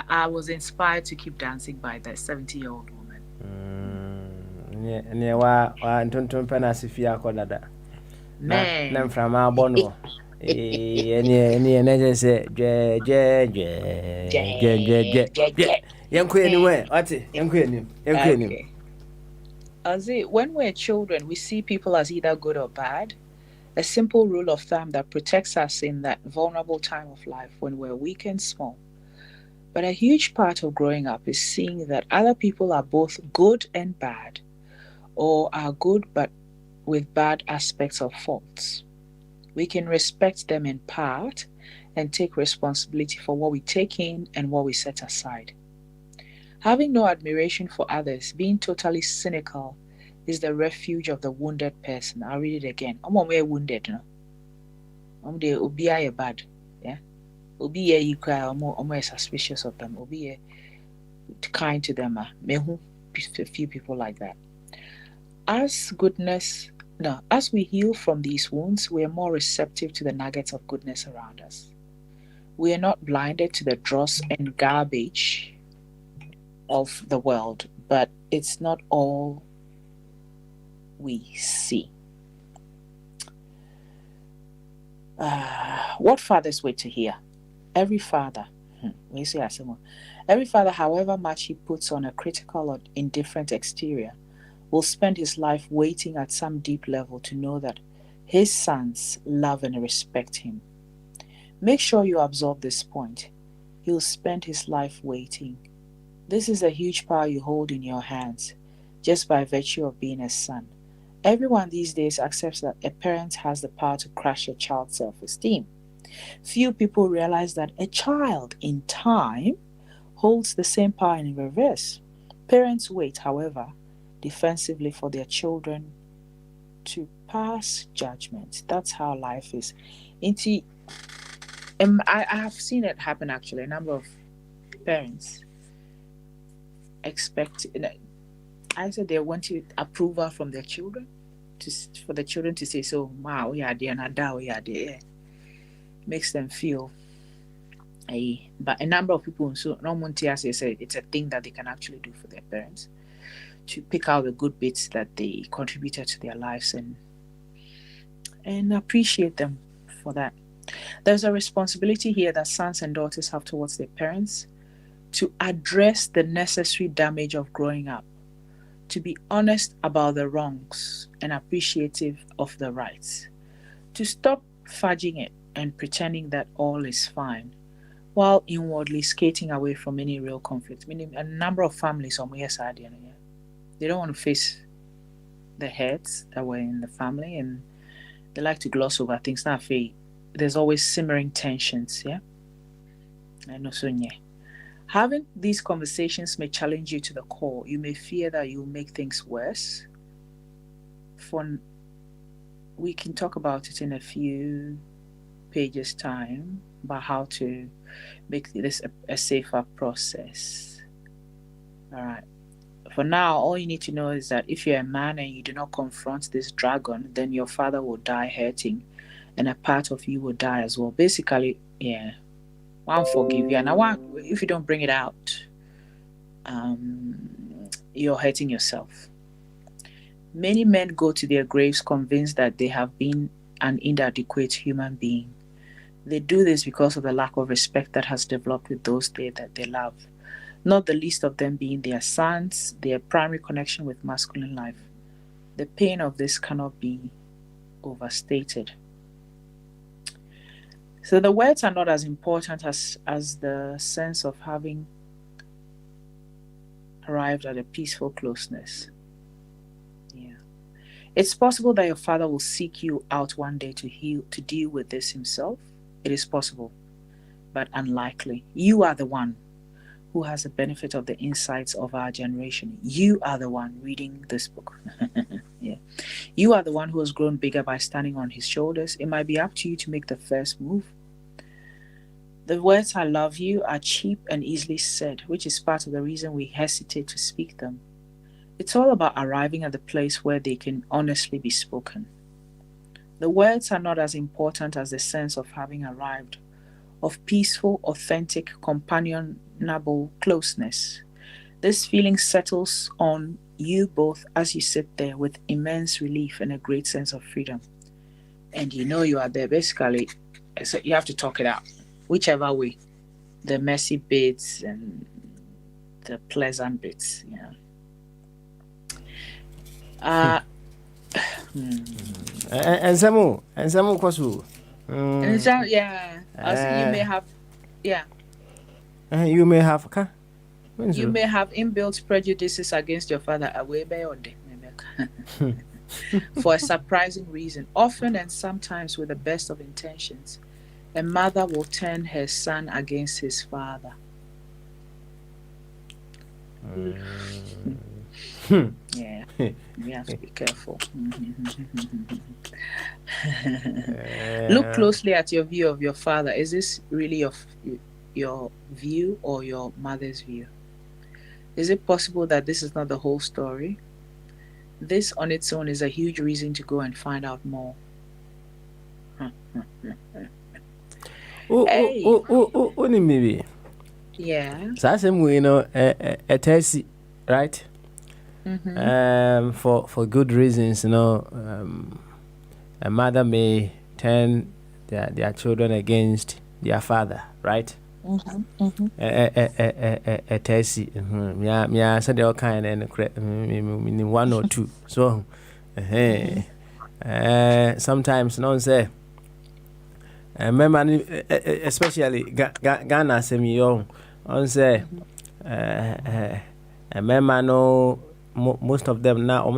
I was inspired to keep dancing by that 70-year-old woman. Yeah, wa ntonton penasifia kodada. Na from our bono. Any say when we're children, we see people as either good or bad. A simple rule of thumb that protects us in that vulnerable time of life when we're weak and small. But a huge part of growing up is seeing that other people are both good and bad, or are good but with bad aspects or faults. We can respect them in part and take responsibility for what we take in and what we set aside. Having no admiration for others, being totally cynical, is the refuge of the wounded person. I'll read it again. I'm wounded, no? They will be bad, yeah? Obi you cry, or suspicious of them. Obi kind to them, a few people like that. As we heal from these wounds, we are more receptive to the nuggets of goodness around us. We are not blinded to the dross and garbage of the world, but it's not all we see. What fathers wait to hear? Every father, however much he puts on a critical or indifferent exterior, will spend his life waiting at some deep level to know that his sons love and respect him. Make sure you absorb this point. He'll spend his life waiting. This is a huge power you hold in your hands, just by virtue of being a son. Everyone these days accepts that a parent has the power to crush a child's self-esteem. Few people realize that a child in time holds the same power in reverse. Parents wait, however, defensively for their children to pass judgment. That's how life is. I have seen it happen actually. A number of parents expect, I said they want approval from their children, for the children to say, so, wow, yeah, dear, nada, yeah, dear. Makes them feel but a number of people, so no one say it's a thing that they can actually do for their parents, to pick out the good bits that they contributed to their lives and appreciate them for that. There's a responsibility here that sons and daughters have towards their parents to address the necessary damage of growing up, to be honest about the wrongs and appreciative of the rights, to stop fudging it and pretending that all is fine, while inwardly skating away from any real conflict. Meaning, a number of families on my side, they don't want to face the heads that were in the family, and they like to gloss over things. Now, there's always simmering tensions, yeah? And also, yeah. Having these conversations may challenge you to the core. You may fear that you'll make things worse. We can talk about it in a few pages' time, about how to make this a safer process. All right. For now, all you need to know is that if you're a man and you do not confront this dragon, then your father will die hurting, and a part of you will die as well. Basically, yeah, one forgive you, and if you don't bring it out, you're hurting yourself. Many men go to their graves convinced that they have been an inadequate human being. They do this because of the lack of respect that has developed with those that they love, not the least of them being their sons, their primary connection with masculine life. The pain of this cannot be overstated. So the words are not as important as the sense of having arrived at a peaceful closeness. Yeah. It's possible that your father will seek you out one day to deal with this himself. It is possible, but unlikely. You are the one who has the benefit of the insights of our generation. You are the one reading this book. Yeah. You are the one who has grown bigger by standing on his shoulders. It might be up to you to make the first move. The words "I love you" are cheap and easily said, which is part of the reason we hesitate to speak them. It's all about arriving at the place where they can honestly be spoken. The words are not as important as the sense of having arrived, of peaceful, authentic, companionable closeness. This feeling settles on you both as you sit there with immense relief and a great sense of freedom. And you know you are there. Basically, so you have to talk it out, whichever way. The messy bits and the pleasant bits, yeah. And some kwasu. And so, yeah, you may have, yeah. You may have, You may have inbuilt prejudices against your father away by your day, for a surprising reason. Often and sometimes with the best of intentions, a mother will turn her son against his father. Yeah, you have to be careful. Look closely at your view of your father. Is this really your view or your mother's view? Is it possible that this is not the whole story? This on its own is a huge reason to go and find out more. Maybe. Yeah. So a test, right? For good reasons, a mother may turn their children against their father, right? A test. Yeah, so they all kind and one or two. So, sometimes say. Remember, especially Ghana, young, on say, remember, no, most of them now,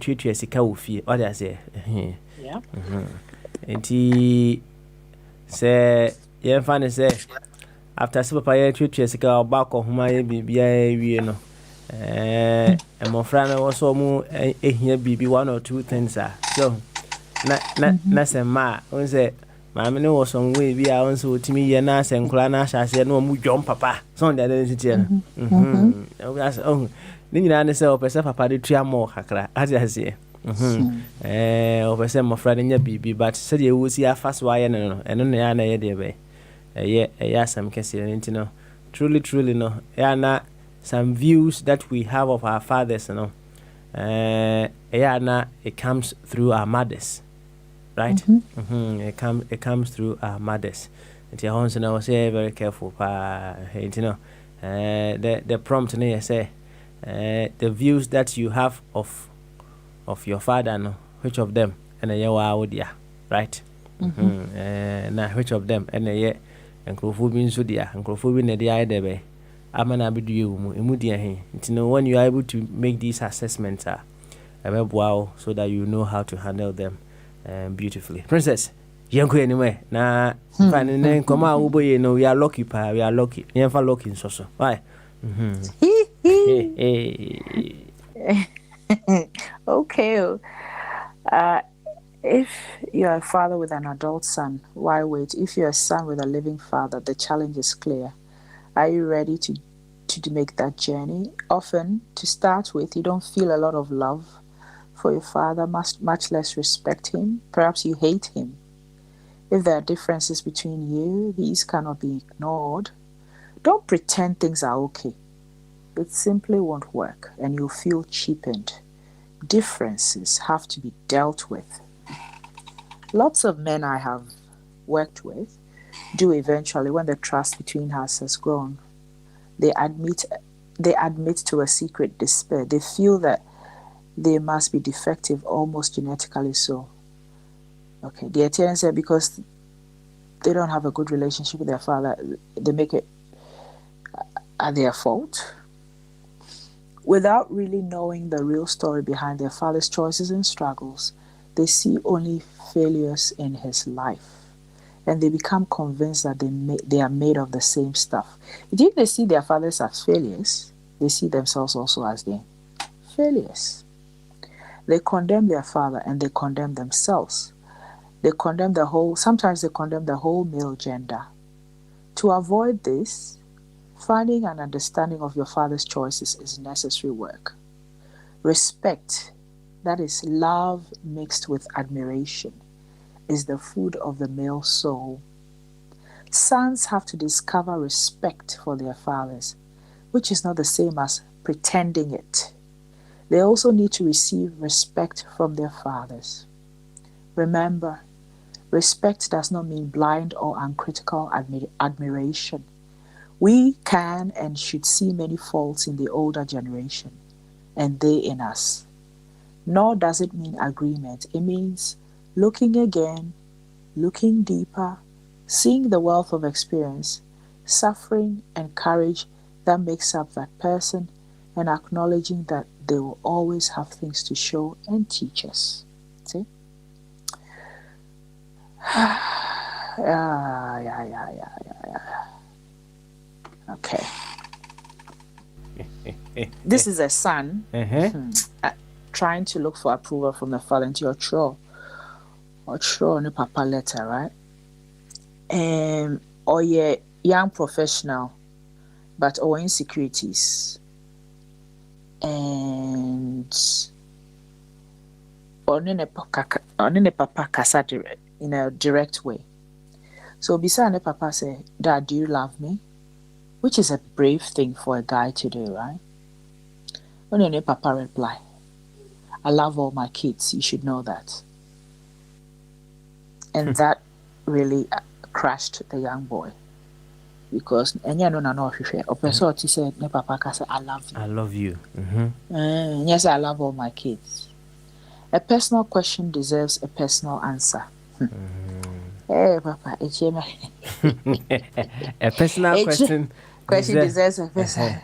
treat you as a cow fee, what I say. Yeah. Enti say yen fan say after say papa ye twetwe sika oba ko homa ye bibia wie no emofra na wo so mu ehia bibi one or two things are so na say ma on say maame ne wo so we bi a on so timi ye na say nkura na ahase na mu dwom papa so on the identity ni nyina ne say o pese papa de tua mo kakra ase o pese mofra de nya bibi but say de wo si afa so aye no eno na ya na ye de be some kesi no truly no na some views that we have of our fathers no na it comes through our mothers, right? It comes through our mothers. And your hons and I was very careful the prompt no say the views that you have of your father no which of them and right? Na which of them and nkrofo bi nso dia nkrofo bi na dia idebe amana abedu emu emu dia he when you are able to make these assessments so that you know how to handle them beautifully. Princess yanko anyway na fine ne koma wo boye no we are lucky never lucky so why Okay. If you're a father with an adult son, why wait? If you're a son with a living father, the challenge is clear. Are you ready to make that journey? Often, to start with, you don't feel a lot of love for your father, much less respect him. Perhaps you hate him. If there are differences between you, these cannot be ignored. Don't pretend things are okay. It simply won't work, and you'll feel cheapened. Differences have to be dealt with. Lots of men I have worked with do eventually, when the trust between us has grown, they admit to a secret despair. They feel that they must be defective, almost genetically so. Okay, the attorney said because they don't have a good relationship with their father, they make it at their fault. Without really knowing the real story behind their father's choices and struggles, they see only failures in his life, and they become convinced that they are made of the same stuff. If they see their fathers as failures, they see themselves also as the failures. They condemn their father and they condemn themselves. Sometimes they condemn the whole male gender. To avoid this, finding an understanding of your father's choices is necessary work. Respect, that is love mixed with admiration, is the food of the male soul. Sons have to discover respect for their fathers, which is not the same as pretending it. They also need to receive respect from their fathers. Remember, respect does not mean blind or uncritical admiration. We can and should see many faults in the older generation, and they in us. Nor does it mean agreement. It means looking again, looking deeper, seeing the wealth of experience, suffering, and courage that makes up that person, and acknowledging that they will always have things to show and teach us. See? Okay. This is a son trying to look for approval from the father into your throw on a papa letter, right? Or you're young professional, but or insecurities. And on a papa kasa in a direct way. So beside papa say, Dad, do you love me? Which is a brave thing for a guy to do, right? When papa reply, I love all my kids, you should know that. And that really crushed the young boy. Because he said, papa say, I love you. I love you. Yes, I love all my kids. A personal question deserves a personal answer. Hey, papa, a personal question deserves a personal.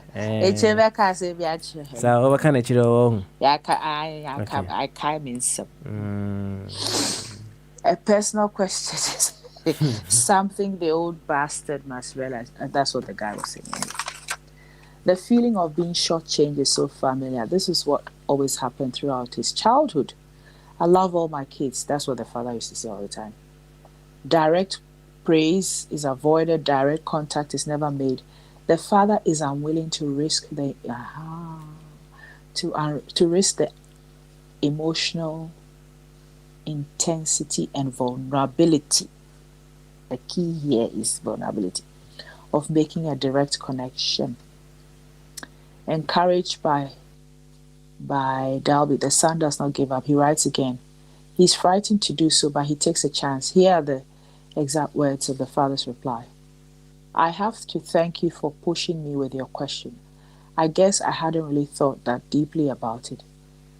So what kind of chiro? I can't mean some. A personal question is something the old bastard must realize. And that's what the guy was saying. The feeling of being shortchanged is so familiar. This is what always happened throughout his childhood. I love all my kids. That's what the father used to say all the time. Direct praise is avoided. Direct contact is never made. The father is unwilling to risk the risk the emotional intensity and vulnerability. The key here is vulnerability of making a direct connection. Encouraged by Dalby, the son does not give up. He writes again. He's frightened to do so, but he takes a chance. Here are the exact words of the father's reply. I have to thank you for pushing me with your question. I guess I hadn't really thought that deeply about it.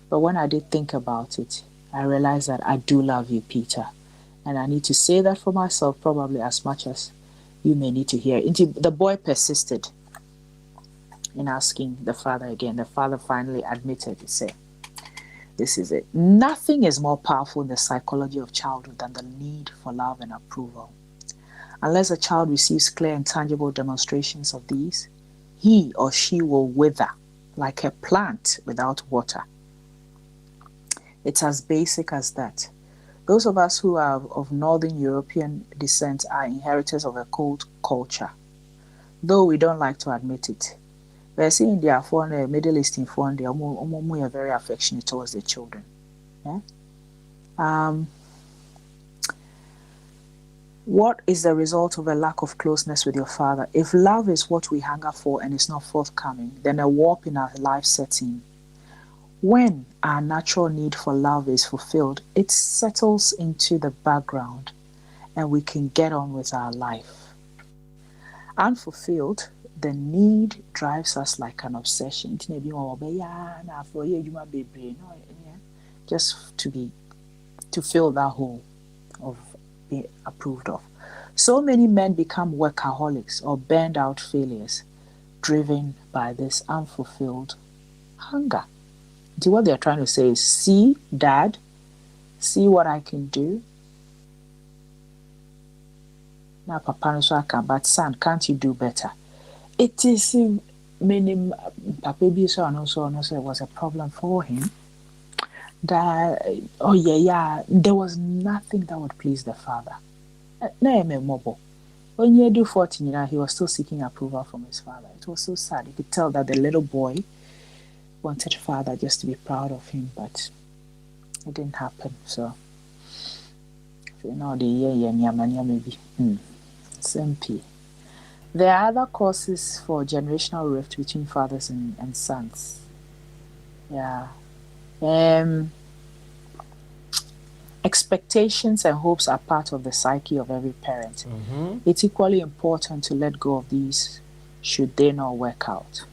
But when I did think about it, I realized that I do love you, Peter. And I need to say that for myself probably as much as you may need to hear it. The boy persisted in asking the father again. The father finally admitted, he said, this is it. Nothing is more powerful in the psychology of childhood than the need for love and approval. Unless a child receives clear and tangible demonstrations of these, he or she will wither like a plant without water. It's as basic as that. Those of us who are of Northern European descent are inheritors of a cold culture, though we don't like to admit it. We're seeing India for the Middle Eastern for they are very affectionate towards their children. Yeah? What is the result of a lack of closeness with your father? If love is what we hunger for and is not forthcoming, then a warp in our life sets in. When our natural need for love is fulfilled, it settles into the background and we can get on with our life. Unfulfilled, the need drives us like an obsession. Just to fill that hole of being approved of. So many men become workaholics or burned out failures, driven by this unfulfilled hunger. What they're trying to say is, see, Dad, see what I can do. Now, Papa, but son, can't you do better? It is many Papa was a problem for him. That there was nothing that would please the father. When you do 14, he was still seeking approval from his father. It was so sad. You could tell that the little boy wanted father just to be proud of him, but it didn't happen. So the year maybe SMP. There are other causes for generational rift between fathers and sons. Yeah. Expectations and hopes are part of the psyche of every parent. Mm-hmm. It's equally important to let go of these should they not work out.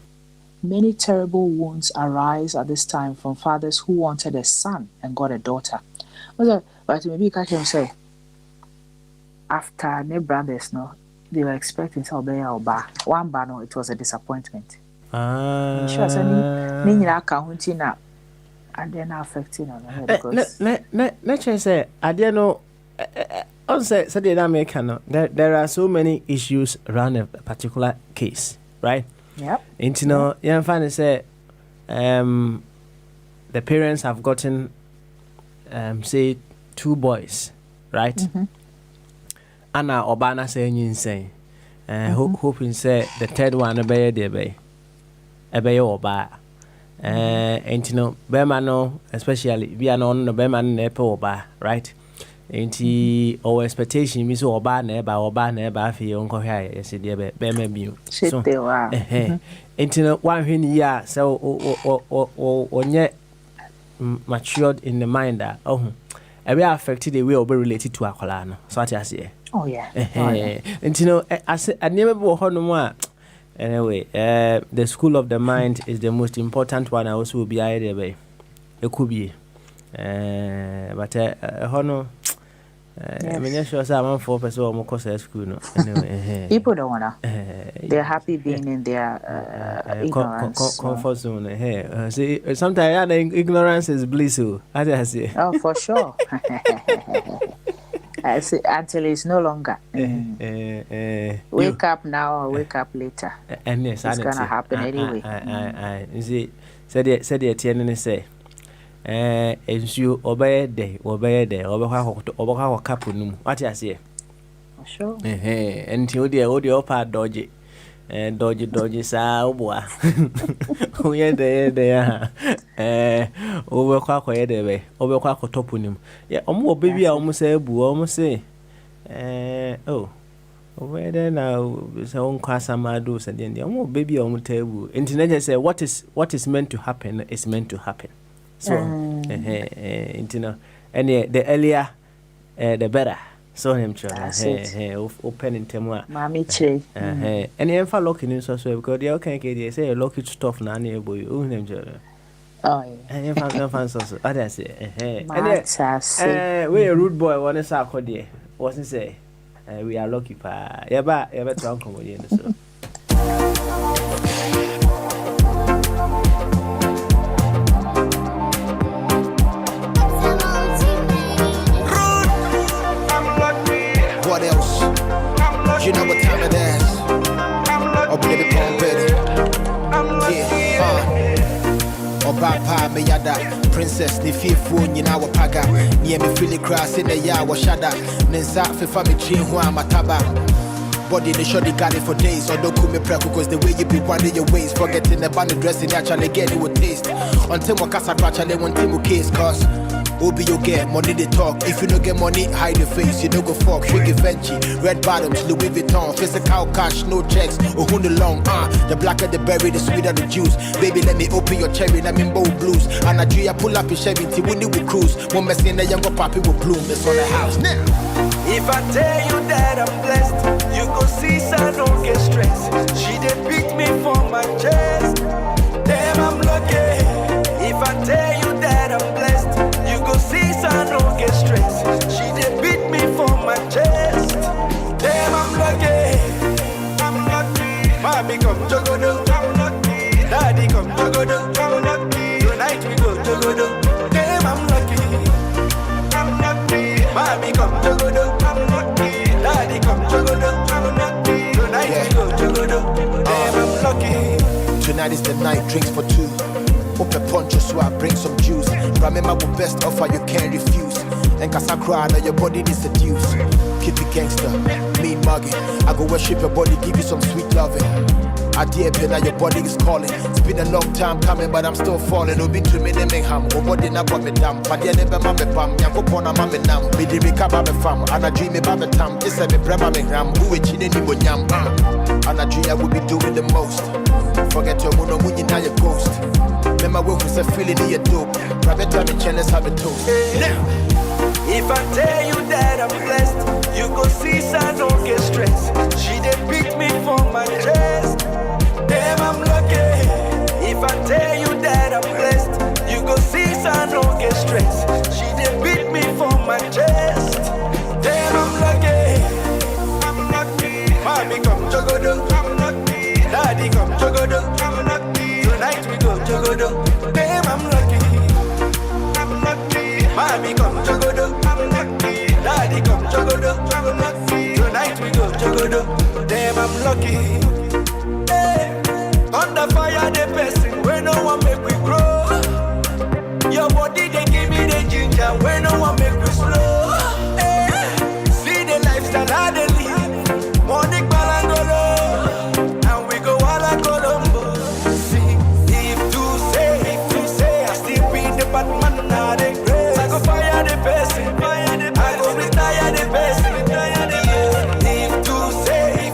Many terrible wounds arise at this time from fathers who wanted a son and got a daughter. But maybe you can say, after their brothers, they were expecting to obey or ba. One bano, it was a disappointment. And then affecting on because let's say I don't know. There are so many issues around a particular case, right? Yep. And you find say the parents have gotten say 2 boys, right? Mm-hmm. Anna Obana saying insane. Hoping say the third one obey the obey Oba. And Bema no, especially we are on the Bema nepo Oba, right? And our expectation is Oba neba fi uncle here, yes, dear Bema bu. So they were. And one year so or yet matured in the mind that I be affected the way or be related to Akolano. So I say. Oh yeah. And I never go no more. Anyway, the school of the mind is the most important one. I also will be either way. It could be, but honor. I mean, sure, I'm 4% or more course school. No, anyway, people don't wanna. They're happy being in their comfort zone. Hey, see, sometimes ignorance is bliss. I say. Oh, for sure. I see, until it's no longer. Wake up now or wake up later. And yes, it's gonna happen anyway. You see, said it, say. Ensure obey day, over capunum. What I say? Sure. Until the audio part dodgy. Dodgy, boy. Oh, yeah, there. Over quack, way, over quack toponym. Yeah, almost baby, I almost say, almost say. Oh, over there now, so class amado, and then the almost baby on the table. Internet say, what is meant to happen is meant to happen. So, you know, and the earlier, the better. So him open in Temwa. Mammy Che. And the infant locking in so because the okay, they say a locky stuff nanny boy, own him. Oh, and infant so others say, we a rude boy, one is our code, wasn't say, we are lucky pa. Ever to uncle with so. What else? You know what time it is. Oh, baby, come ready. Yeah, oh, Papa, me yada. Princess, ni fearful, you know what paga. Near me, feel it cross in the yard, was shada. Nensa, for family, chin, who I'm a taba. Body, the shoddy got it for days. Or don't call me preco, cause the way you be winding your ways. Forgetting the band dressing, actually get it with taste. Until my casa, actually, one team case, cause. Obi you get money they talk. If you don't get money, hide your face. You don't go fuck. Shake Venchi, red bottoms, Louis Vuitton, physical cash, no checks. Oh, who the long? The blacker the berry, the sweeter the juice. Baby, let me open your cherry. Let me bold blues. And I pull up your Chevy, when you will cruise. One mess in the younger papi will bloom. It's on the house now. If I tell you that I'm blessed, you go see, so I don't get stressed. She did beat me for my chest. Damn, I'm lucky. If I tell you that I'm blessed, you go see, so I don't get stressed. She did beat me for my chest. Damn, I'm lucky. I'm lucky. Mommy come jogodo. I'm lucky. Daddy come jogodo. I'm lucky. Tonight we go jogodo. Damn, I'm lucky. I'm lucky. Mommy come jogodo. I'm lucky. Daddy come jogodo. I'm lucky. Tonight we go jogodo. Damn, I'm lucky. Tonight is the night, drinks for two. Open poncho so I bring some juice. Remember the best offer you can't refuse. And cause I cry now your body needs seduce. Keep it gangster, mean mugging. I go worship your body, give you some sweet loving. I dear pen now your body is calling. It's been a long time coming but I'm still falling. No been to me name ham. Oh body na kwa me dam. Padia never mame pam. Yanko pona mame nam. Me di recover me fam. And I dream about the time. This me brema me ram. Who we chine ni bonyam. And I dream I will be doing the most. Forget your mono when you now your ghost. Remember when we said feeling in your dope. Private time and challenge have a toast. Now, if I tell you that I'm blessed, you go see, so I don't get stressed. She did beat me for my chest. Damn, I'm lucky. If I tell you that I'm blessed, you go see, so I don't get stressed. She did beat me for my chest. Damn, I'm lucky. I'm lucky. Mommy come jogodo. I'm lucky. Daddy come jogodo. I'm lucky. Tonight we go jogodo. Damn, I'm lucky. I'm lucky. Mommy come jogodo. I'm lucky. Daddy come jogodo. I'm lucky. Tonight we go jogodo. Damn, I'm lucky. Hey. Under fire the person where no one make we grow. Your body they give me the ginger where no one make we slow. Hey. See the lifestyle I they live. Morning balangolo. And we go all a Colombo. See, if to say I still be the Batman now they grace. I go fire the person. I go retire the person. If to say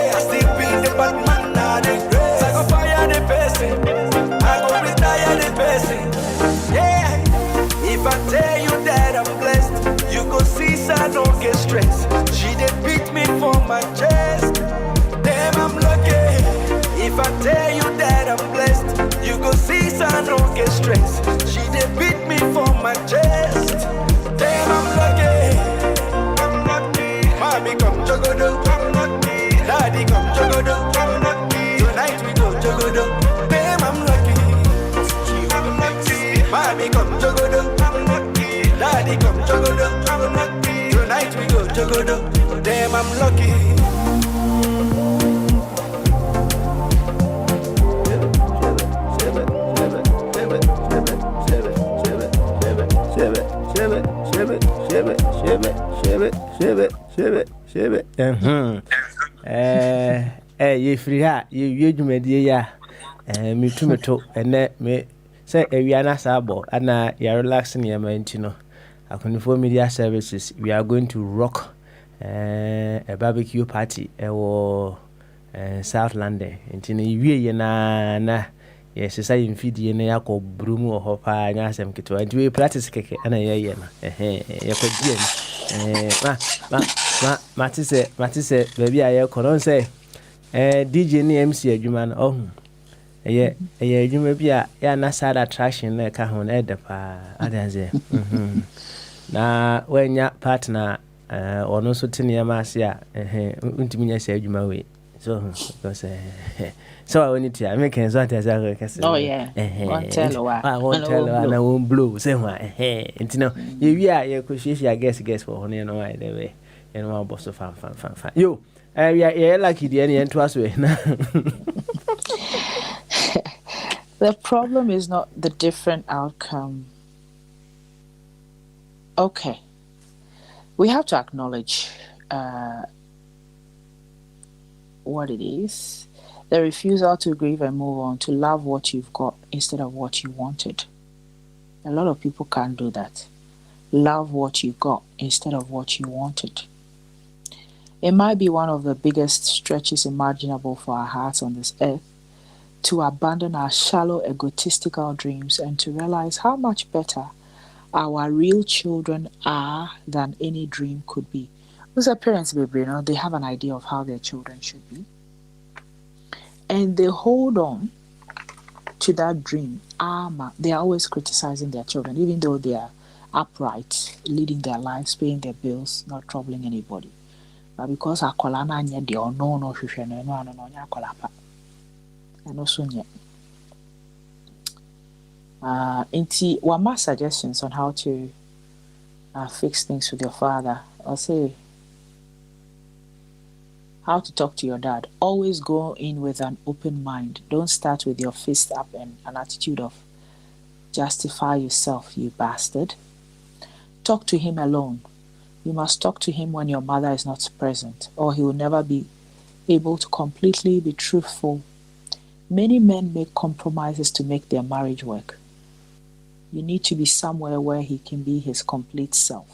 I still be the Batman now they grace. I go fire the person. I go retire the person. Yeah. If I tell you that I'm blessed, you go see, so I don't get stressed. She did beat me for my chest. Damn, I'm lucky. If I tell you that I'm blessed, you go see, so I don't get stressed. She did beat me for my chest. Damn, I'm lucky. I'm lucky. Mommy come jogodo. I'm lucky. Daddy come jogodo. I'm lucky. Tonight we go jogodo. Damn, I'm lucky. I'm lucky. Mommy come jogodo. I'm lucky. Daddy come jogodo. I'm lucky. Tonight we go jogodo. Damn, I'm lucky. You free ha, you dwumadie ya. Me to ene me say ewiana sabo ana ya relaxing ya mantino. Akonifo media services, we are going to rock a barbecue party South London. Ntino iwie na yes, say in feed na yako brumu or hopa nya asem keto. And we practice keke ana ye na. Ya Matisse baby aye koron say DJ ni MC adwuma no ohun eye adwuma bi a ya na side attraction na ka ho na edepa adanze na wenya partner ono so tene ma ase a ntimi nya say adwuma we so because so I want to make an example as oh yeah won't tell na won blow say why ntino ye wi a ye ko hwehwia guess for hono no why dey we you know boss of fan yo yeah lucky the end to us we na. The problem is not the different outcome. Okay, we have to acknowledge what it is. The refusal to grieve and move on, to love what you've got instead of what you wanted. A lot of people can't do that. Love what you got instead of what you wanted. It might be one of the biggest stretches imaginable for our hearts on this earth, to abandon our shallow, egotistical dreams and to realize how much better our real children are than any dream could be. Those are parents, baby, they have an idea of how their children should be. And they hold on to that dream. They are always criticizing their children, even though they are upright, leading their lives, paying their bills, not troubling anybody. But because akola na anye de ono no hwehwe no no ano no nya akola pa. And also nye. Inti wama suggestions on how to fix things with your father. I'll say how to talk to your dad. Always go in with an open mind. Don't start with your fist up and an attitude of justify yourself, you bastard. Talk to him alone. You must talk to him when your mother is not present, or he will never be able to completely be truthful. Many men make compromises to make their marriage work. You need to be somewhere where he can be his complete self.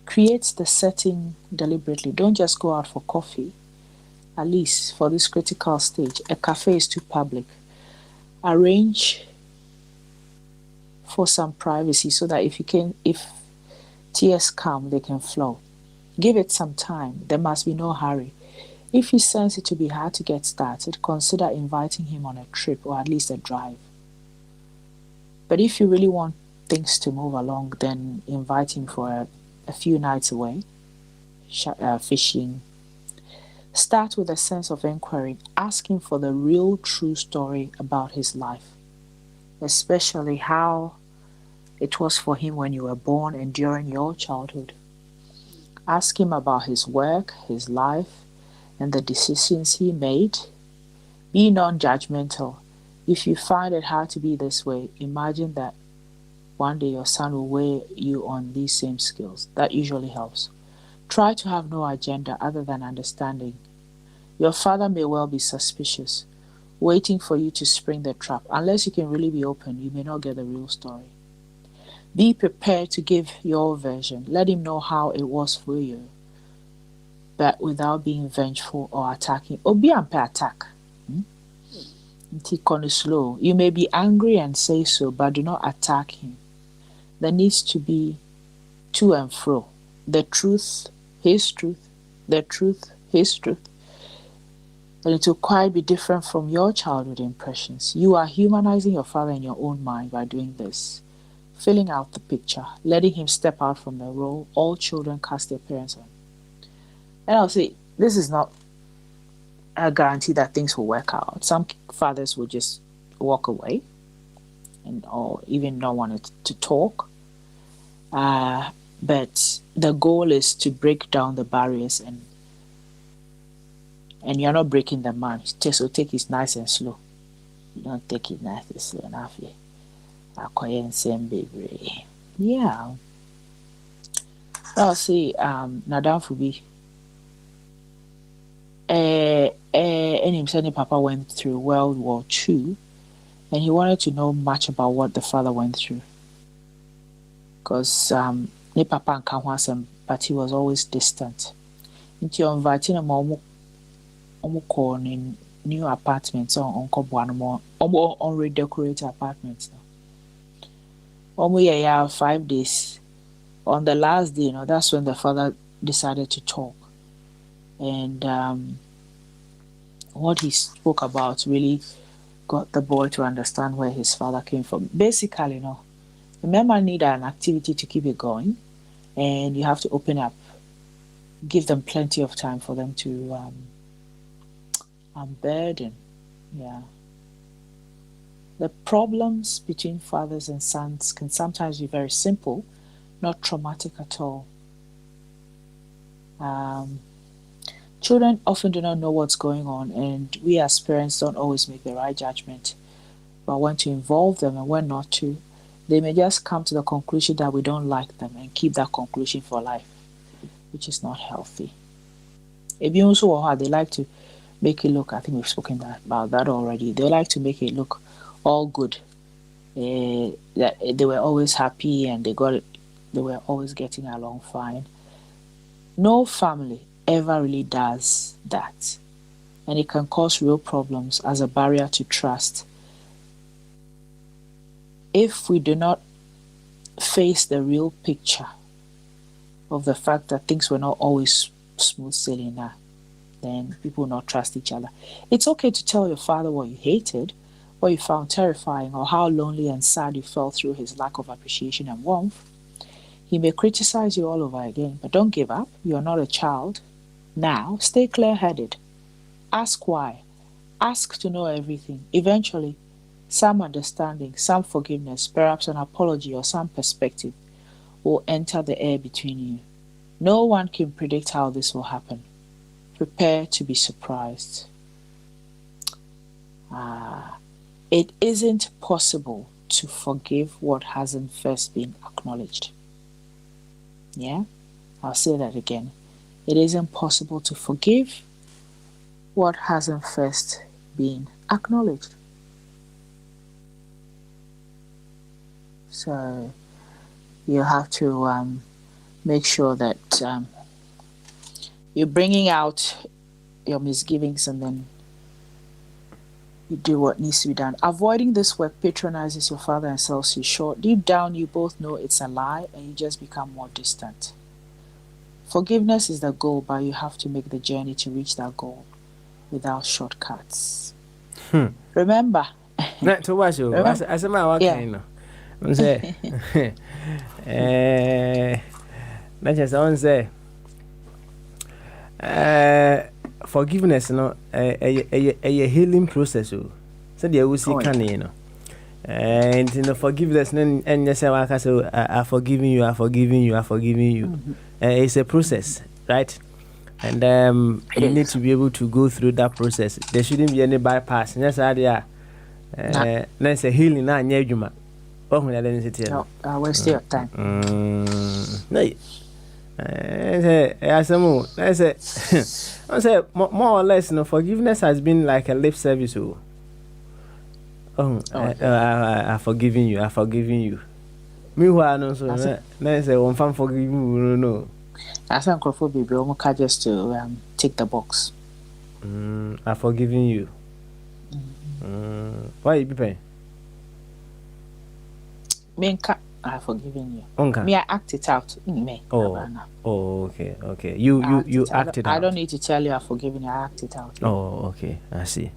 Create the setting deliberately. Don't just go out for coffee. At least for this critical stage, a cafe is too public. Arrange for some privacy so that if tears come, they can flow. Give it some time. There must be no hurry. If you sense it to be hard to get started, consider inviting him on a trip or at least a drive. But if you really want things to move along, then invite him for a few nights away, fishing. Start with a sense of inquiry. Ask him for the real, true story about his life, especially how it was for him when you were born and during your childhood. Ask him about his work, his life, and the decisions he made. Be non-judgmental. If you find it hard to be this way, imagine that one day your son will weigh you on these same skills. That usually helps. Try to have no agenda other than understanding. Your father may well be suspicious, waiting for you to spring the trap. Unless you can really be open, you may not get the real story. Be prepared to give your version. Let him know how it was for you, but without being vengeful or attacking. Or be attack. Slow. You may be angry and say so, but do not attack him. There needs to be to and fro. The truth, his truth, the truth, his truth. And it will quite be different from your childhood impressions. You are humanizing your father in your own mind by doing this. Filling out the picture, letting him step out from the role all children cast their parents on. And I'll say, this is not a guarantee that things will work out. Some fathers will just walk away or even not want to talk. But the goal is to break down the barriers, and you're not breaking the man. So take it nice and slow. You don't take it nice and slow enough. Yeah. I'll see, Nadam Fubi. And himself, Papa went through World War II, and he wanted to know much about what the father went through. Because ne Papa and Kanwasem, but he was always distant. Into your inviting him in new apartments on Kobuanamo, on redecorated apartments now. Yeah, 5 days. On the last day, that's when the father decided to talk. And what he spoke about really got the boy to understand where his father came from. Basically, the men need an activity to keep it going, and you have to open up, give them plenty of time for them to unburden. Yeah. The problems between fathers and sons can sometimes be very simple, not traumatic at all. Children often do not know what's going on, and we as parents don't always make the right judgment about when to involve them and when not to. They may just come to the conclusion that we don't like them and keep that conclusion for life, which is not healthy. If you also they like to make it look, I think we've spoken about that already, they like to make it look all good. That they were always happy and they were always getting along fine. No family ever really does that, and it can cause real problems as a barrier to trust if we do not face the real picture of the fact that things were not always smooth sailing now. Then people will not trust each other. It's okay to tell your father what you hated, what you found terrifying, or how lonely and sad you felt through his lack of appreciation and warmth. He may criticize you all over again, but don't give up. You're not a child. Now, stay clear-headed. Ask why. Ask to know everything. Eventually, some understanding, some forgiveness, perhaps an apology or some perspective will enter the air between you. No one can predict how this will happen. Prepare to be surprised. It isn't possible to forgive what hasn't first been acknowledged. Yeah? I'll say that again. It isn't possible to forgive what hasn't first been acknowledged. So you have to make sure that you're bringing out your misgivings and then you do what needs to be done. Avoiding this work patronizes your father and sells you short. Deep down, you both know it's a lie and you just become more distant. Forgiveness is the goal, but you have to make the journey to reach that goal without shortcuts. Remember. Not to watch you. As a man, what kind of? Say, not just on say, forgiveness, a healing process. So they will see can, and in the forgiveness, and you say, I forgiving you, I forgiving you, I forgiving you. It's a process, right? And you need to be able to go through that process. There shouldn't be any bypass. And that's idea. That's a healing. Now, Nyejuma. Oh, I didn't sit here. No, I waste your time. No, I say more or less. Forgiveness has been like a lip service. I forgiving you. I forgiving you. Meanwhile, no, so I say one fan forgiving you. No. I think baby, I'm just to tick the box. I forgiving you. Why you be paying? Me, I forgiving you. Okay. Me, I act it out. Me. Oh, okay. You act it out. I don't need to tell you I forgiven you. I act it out. Oh, okay. I see.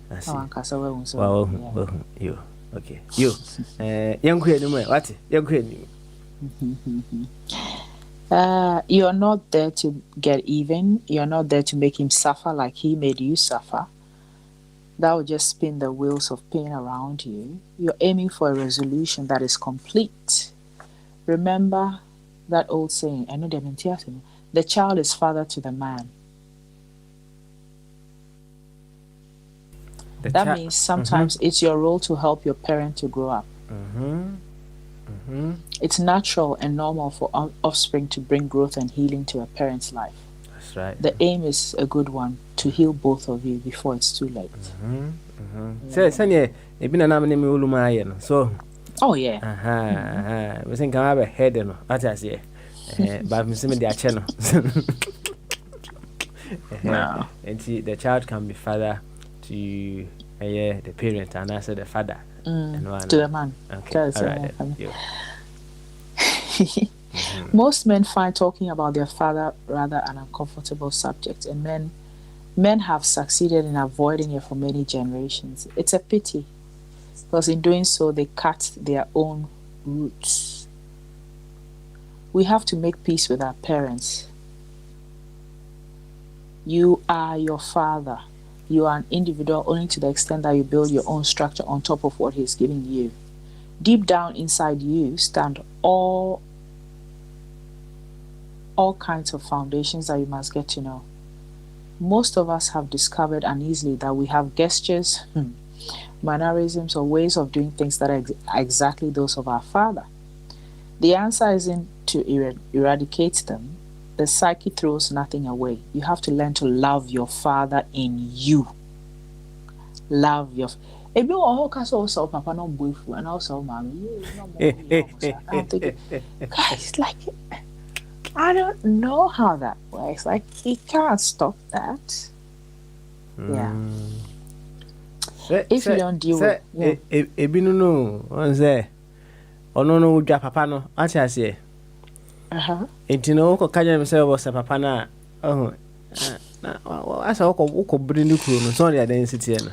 Well, you. Okay. You. Young queen, what? Young queen. You're not there to get even. You're not there to make him suffer like he made you suffer. That will just spin the wheels of pain around you. You're aiming for a resolution that is complete. Remember that old saying, I know the child is father to the man. That means sometimes it's your role to help your parent to grow up. It's natural and normal for offspring to bring growth and healing to a parent's life. That's right. The aim is a good one, to heal both of you before it's too late. So, oh yeah. We think I have a head, no. What I say, but I'm saying the channel. No. And see, the child can be father to the parent, and I said the father to the man. Okay, all right. Most men find talking about their father rather an uncomfortable subject, and men have succeeded in avoiding it for many generations. It's a pity, because in doing so, they cut their own roots. We have to make peace with our parents. You are your father. You are an individual only to the extent that you build your own structure on top of what he's giving you. Deep down inside you stand all kinds of foundations that you must get to know. Most of us have discovered uneasily that we have gestures, mannerisms, or ways of doing things that are exactly those of our father. The answer isn't to eradicate them. The psyche throws nothing away. You have to learn to love your father in you. Love your if you also papa no boyfriend and also mommy, guys, like I don't know how that works. Like he can't stop that. Yeah. If you don't deal with no on say no dwa papa no acha say Etino ko kanya me say was papa na na asa ko bring the crew no so the density no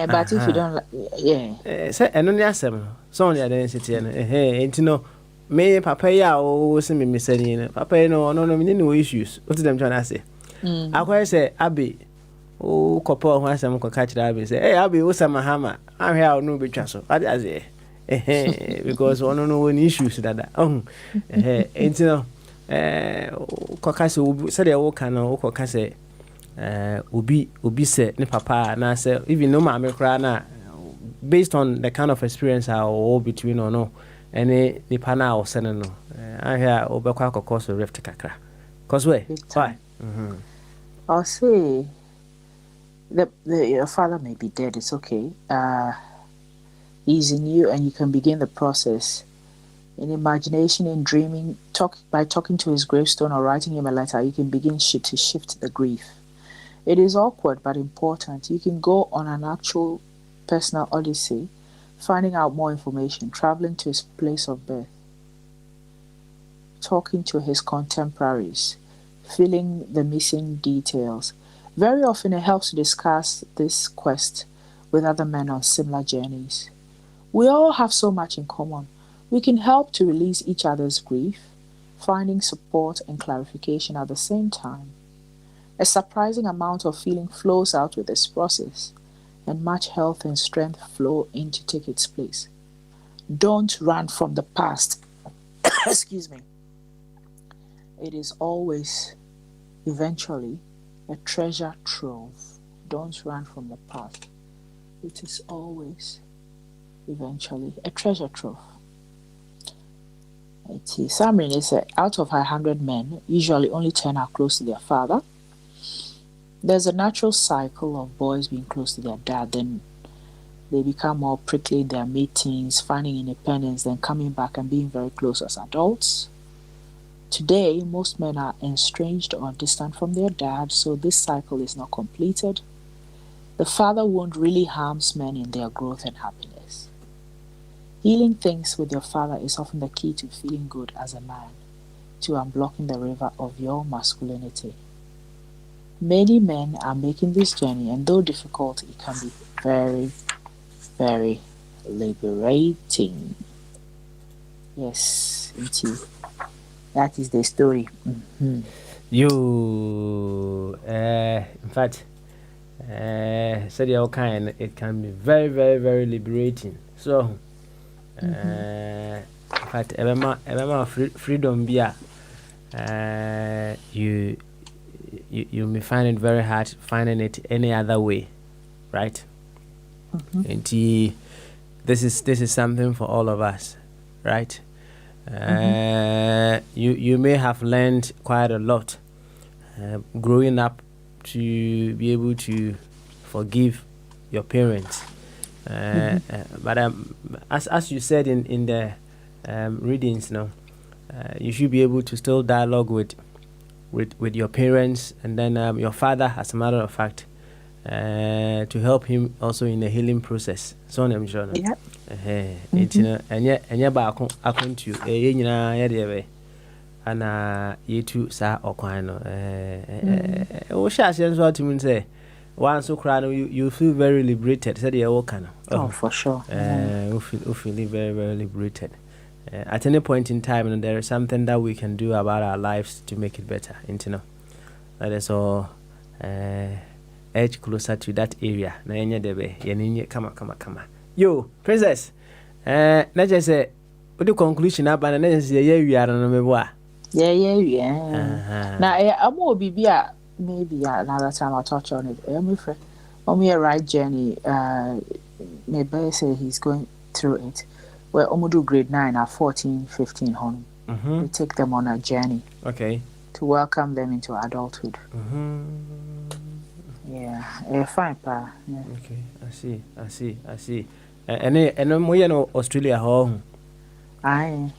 but if you don't say eno ni asem so the density no etino me papa ya o se me sani no papa no no me ni issues what them trying to say akwa say abi o kopo ho asem ko ka kira abi say abi o sama hama ahwe a no betwa so ade aze because one no any issues that etino ko ka say the wo kan no ko ka say obi say ne papa na say even no ma me kra na based on the kind of experience all between or no any nipa na o sene no ahia obekwa kokos rift kakra cause why I'll say your father may be dead, it's okay. He's in you and you can begin the process in imagination and dreaming. By talking to his gravestone or writing him a letter, you can begin to shift the grief. It is awkward but important. You can go on an actual personal odyssey, finding out more information, traveling to his place of birth, talking to his contemporaries, filling the missing details. Very often it helps to discuss this quest with other men on similar journeys. We all have so much in common. We can help to release each other's grief, finding support and clarification at the same time. A surprising amount of feeling flows out with this process, and much health and strength flow in to take its place. Don't run from the past. Excuse me. It is always, eventually, a treasure trove. Don't run from the past. It is always, eventually, a treasure trove. Samrin said, out of 100 men, usually only 10 are close to their father. There's a natural cycle of boys being close to their dad, then they become more prickly in their mid-teens, finding independence, then coming back and being very close as adults. Today, most men are estranged or distant from their dad, so this cycle is not completed. The father wound really harms men in their growth and happiness. Healing things with your father is often the key to feeling good as a man, to unblocking the river of your masculinity. Many men are making this journey, and though difficult, it can be very, very liberating. Yes, indeed. That is the story. You, in fact, said your kind, it can be very, very, very liberating. So, in but freedom be you may find it very hard finding it any other way, right? And this is something for all of us, right? You may have learned quite a lot growing up to be able to forgive your parents, but as you said in the readings now, you should be able to still dialogue with your parents, and then your father, as a matter of fact, to help him also in the healing process. So I'm sure. Yep. And you back according to and you two sa okwano o sha sense what you mean say once so cry you feel very liberated, said you walk. Oh, for sure. You feel very, very liberated. At any point in time, and there is something that we can do about our lives to make it better. That is all. Edge closer to that area. Na yenye debe, yenye kama. Yo, princess. Na just say, what the conclusion about na just say we are no meboa. Yeah. Now, I'm more be maybe another time I'll touch on it. I'm afraid. On a right journey, maybe say he's going through it. Where do grade 9 at 14, 15 home. We take them on a journey. Okay. To welcome them into adulthood. Yeah, fine, pa. Yeah. Okay, I see. And we are Australia home. I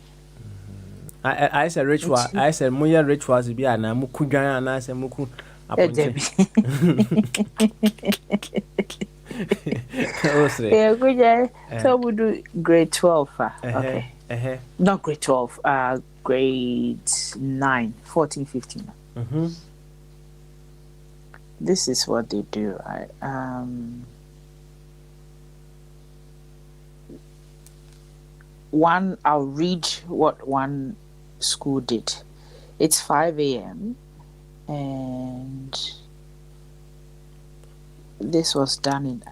said ritual. I said moya rituals be na muku dwan na say muku aponche. Yeah, good. Yeah. So we do grade 12. Okay. Not grade 12. Grade 9, 14, 15. This is what they do. I'll read what one school did. It's 5 a.m. and this was done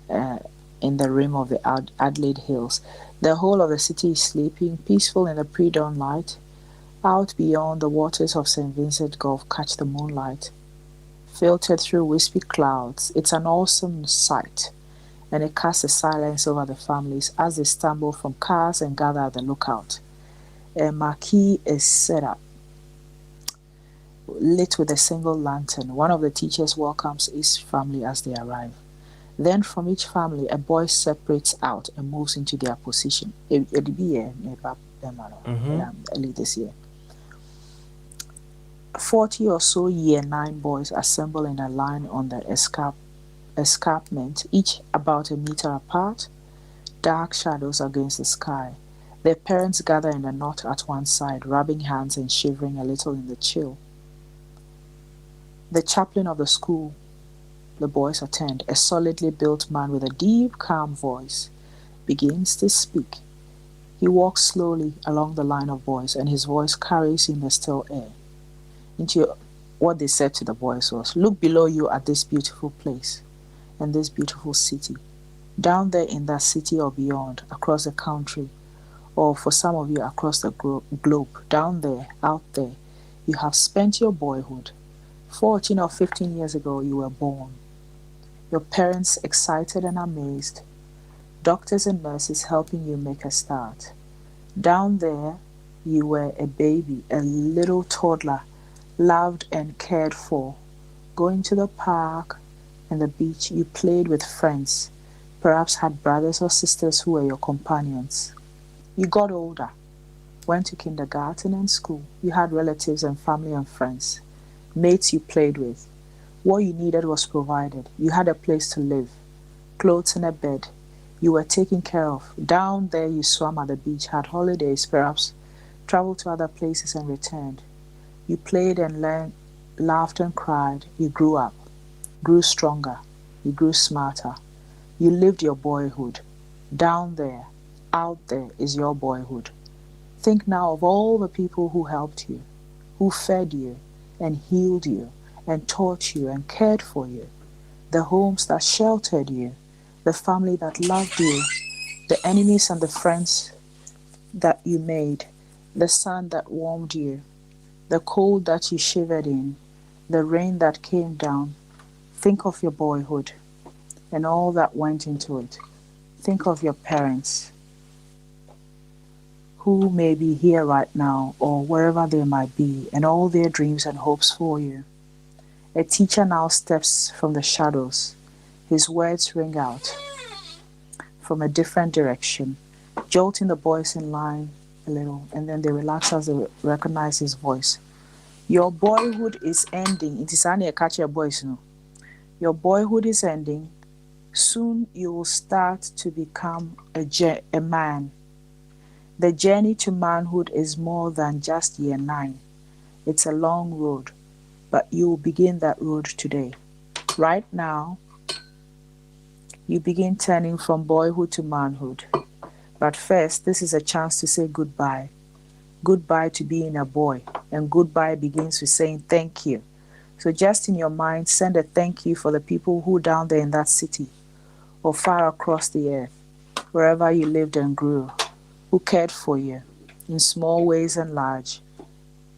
in the rim of the Adelaide Hills. The whole of the city is sleeping, peaceful in the pre-dawn light. Out beyond, the waters of St. Vincent Gulf catch the moonlight, filtered through wispy clouds. It's an awesome sight, and it casts a silence over the families as they stumble from cars and gather at the lookout. A marquee is set up, lit with a single lantern. One of the teachers welcomes each family as they arrive. Then from each family, a boy separates out and moves into their position. It'll be early this year. 40 or so year 9 boys assemble in a line on the escarpment, each about a meter apart, dark shadows against the sky. Their parents gather in a knot at one side, rubbing hands and shivering a little in the chill. The chaplain of the school the boys attend, a solidly built man with a deep, calm voice, begins to speak. He walks slowly along the line of boys, and his voice carries in the still air. What they said to the boys was, look below you at this beautiful place and this beautiful city. Down there in that city or beyond, across the country, or for some of you across the globe, down there, out there, you have spent your boyhood. 14 or 15 years ago, you were born. Your parents excited and amazed. Doctors and nurses helping you make a start. Down there, you were a baby, a little toddler, loved and cared for. Going to the park and the beach, you played with friends, perhaps had brothers or sisters who were your companions. You got older, went to kindergarten and school. You had relatives and family and friends, mates you played with. What you needed was provided. You had a place to live, clothes and a bed. You were taken care of. Down there you swam at the beach, had holidays, perhaps traveled to other places and returned. You played and learned, laughed and cried. You grew up, grew stronger. You grew smarter. You lived your boyhood. Down there, out there is your boyhood. Think now of all the people who helped you, who fed you and healed you and taught you and cared for you, the homes that sheltered you, the family that loved you, the enemies and the friends that you made, the sun that warmed you, the cold that you shivered in, the rain that came down. Think of your boyhood and all that went into it. Think of your parents who may be here right now or wherever they might be, and all their dreams and hopes for you. A teacher now steps from the shadows. His words ring out from a different direction, jolting the boys in line a little, and then they relax as they recognize his voice. Your boyhood is ending. It is only a catch your voice, no. Your boyhood is ending. Soon you will start to become a man. The journey to manhood is more than just year 9. It's a long road, but you will begin that road today. Right now, you begin turning from boyhood to manhood. But first, this is a chance to say goodbye. Goodbye to being a boy, and goodbye begins with saying thank you. So just in your mind, send a thank you for the people who down there in that city or far across the earth, wherever you lived and grew, who cared for you in small ways and large.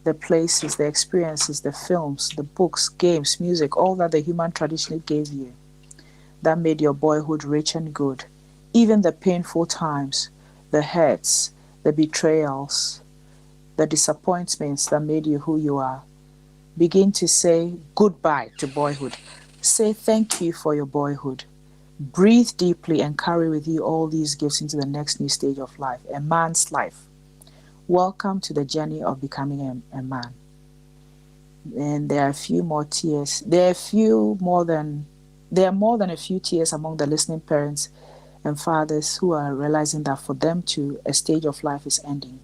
The places, the experiences, the films, the books, games, music, all that the human tradition gave you, that made your boyhood rich and good. Even the painful times, the hurts, the betrayals, the disappointments that made you who you are. Begin to say goodbye to boyhood. Say thank you for your boyhood. Breathe deeply and carry with you all these gifts into the next new stage of life, a man's life. Welcome to the journey of becoming a man. And there are a few more tears. There are more than a few tears among the listening parents and fathers who are realizing that for them too, a stage of life is ending.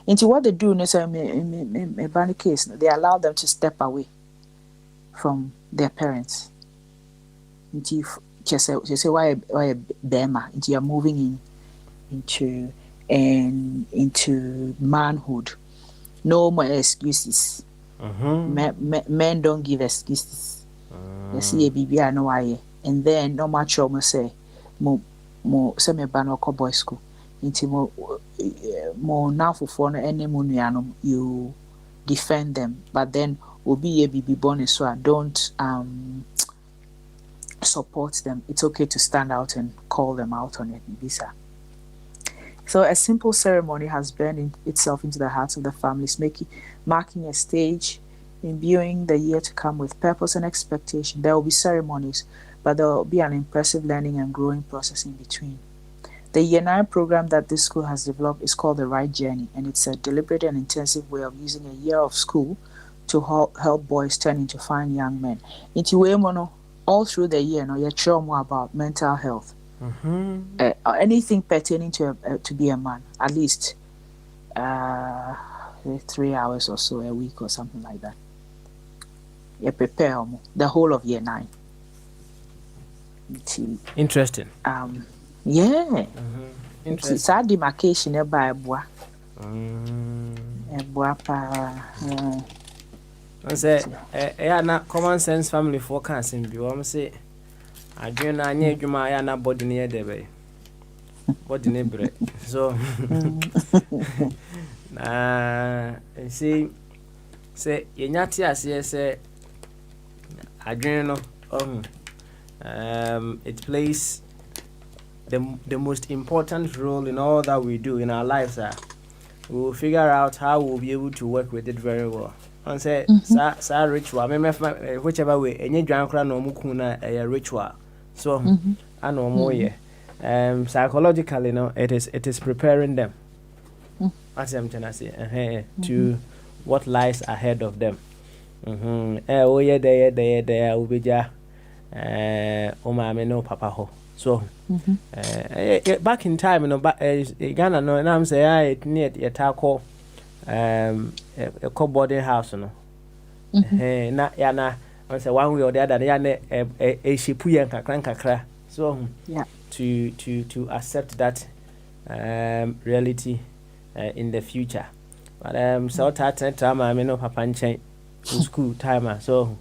Into what they do in a case, they allow them to step away from their parents. Into you say why Bema, into you're moving into manhood. No more excuses. Men don't give excuses. You see a baby, I know why. And then no much almost say mo say me ban or boy school. Into more now for any munianum, you defend them, but then will be a baby bonus, so I don't support them. It's okay to stand out and call them out on it. Visa. So a simple ceremony has burned itself into the hearts of the families, marking a stage, imbuing the year to come with purpose and expectation. There will be ceremonies, but there will be an impressive learning and growing process in between. The Year 9 program that this school has developed is called The Right Journey, and it's a deliberate and intensive way of using a year of school to help boys turn into fine young men. All through the year, you're sure more about mental health. Anything pertaining to be a man, at least 3 hours or so a week or something like that. You prepare the whole of Year 9. Interesting. Yeah. Interesting. It's a demarcation by a boy. I say, not common sense family forecasting. You say, I do not need you, my Anna body near the way. Body neighbor. So, see, you not here, say, I do know. It plays the most important role in all that we do in our lives. We will figure out how we'll be able to work with it very well. And say, sa ritual, whichever way, any drunk no mukuna a ritual. So, I know more. Psychologically, it is preparing them. As I'm trying to say, to what lies ahead of them. Oh yeah, there will be ja. No papa ho. So, back in time, Ghana, no, and I'm saying I near a taco, a boarding house, no. Not yana, I say one way or the other, yana a shipu and kakra. So, yeah, to accept that reality in the future. But so that time I no papa and change to school timer. So,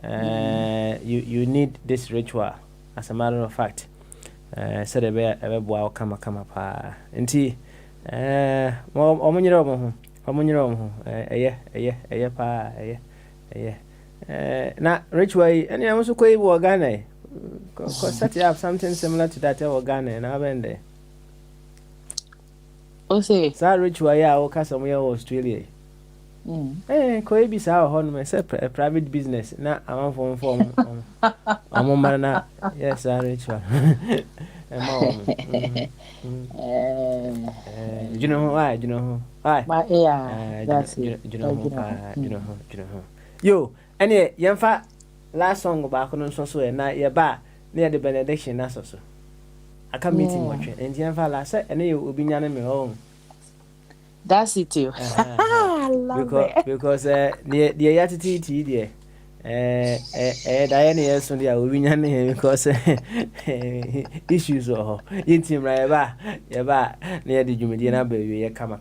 you need this ritual. As a matter of fact, said a bear kama pa. Nti, Pamunyro, pa, na rich way, and I also quay Wagane. Set up something similar to that Wagane and Avende. Oh, say, Sir Rich way, our Casamia, Australia. Quay be our home, a private business. Now I'm from I'm on man. Yes, sir, rich one. You know why? You know why? That's it. You know. Yo, any Yanfa last song about so na ye ba near the benediction na so. I can meet him watching and Yanfa last set and you will be nyan me home. That's it too. I love it. Because the attitude dear. Diana yes on the Awinian because issues or intim right ba near the Jumediana baby come.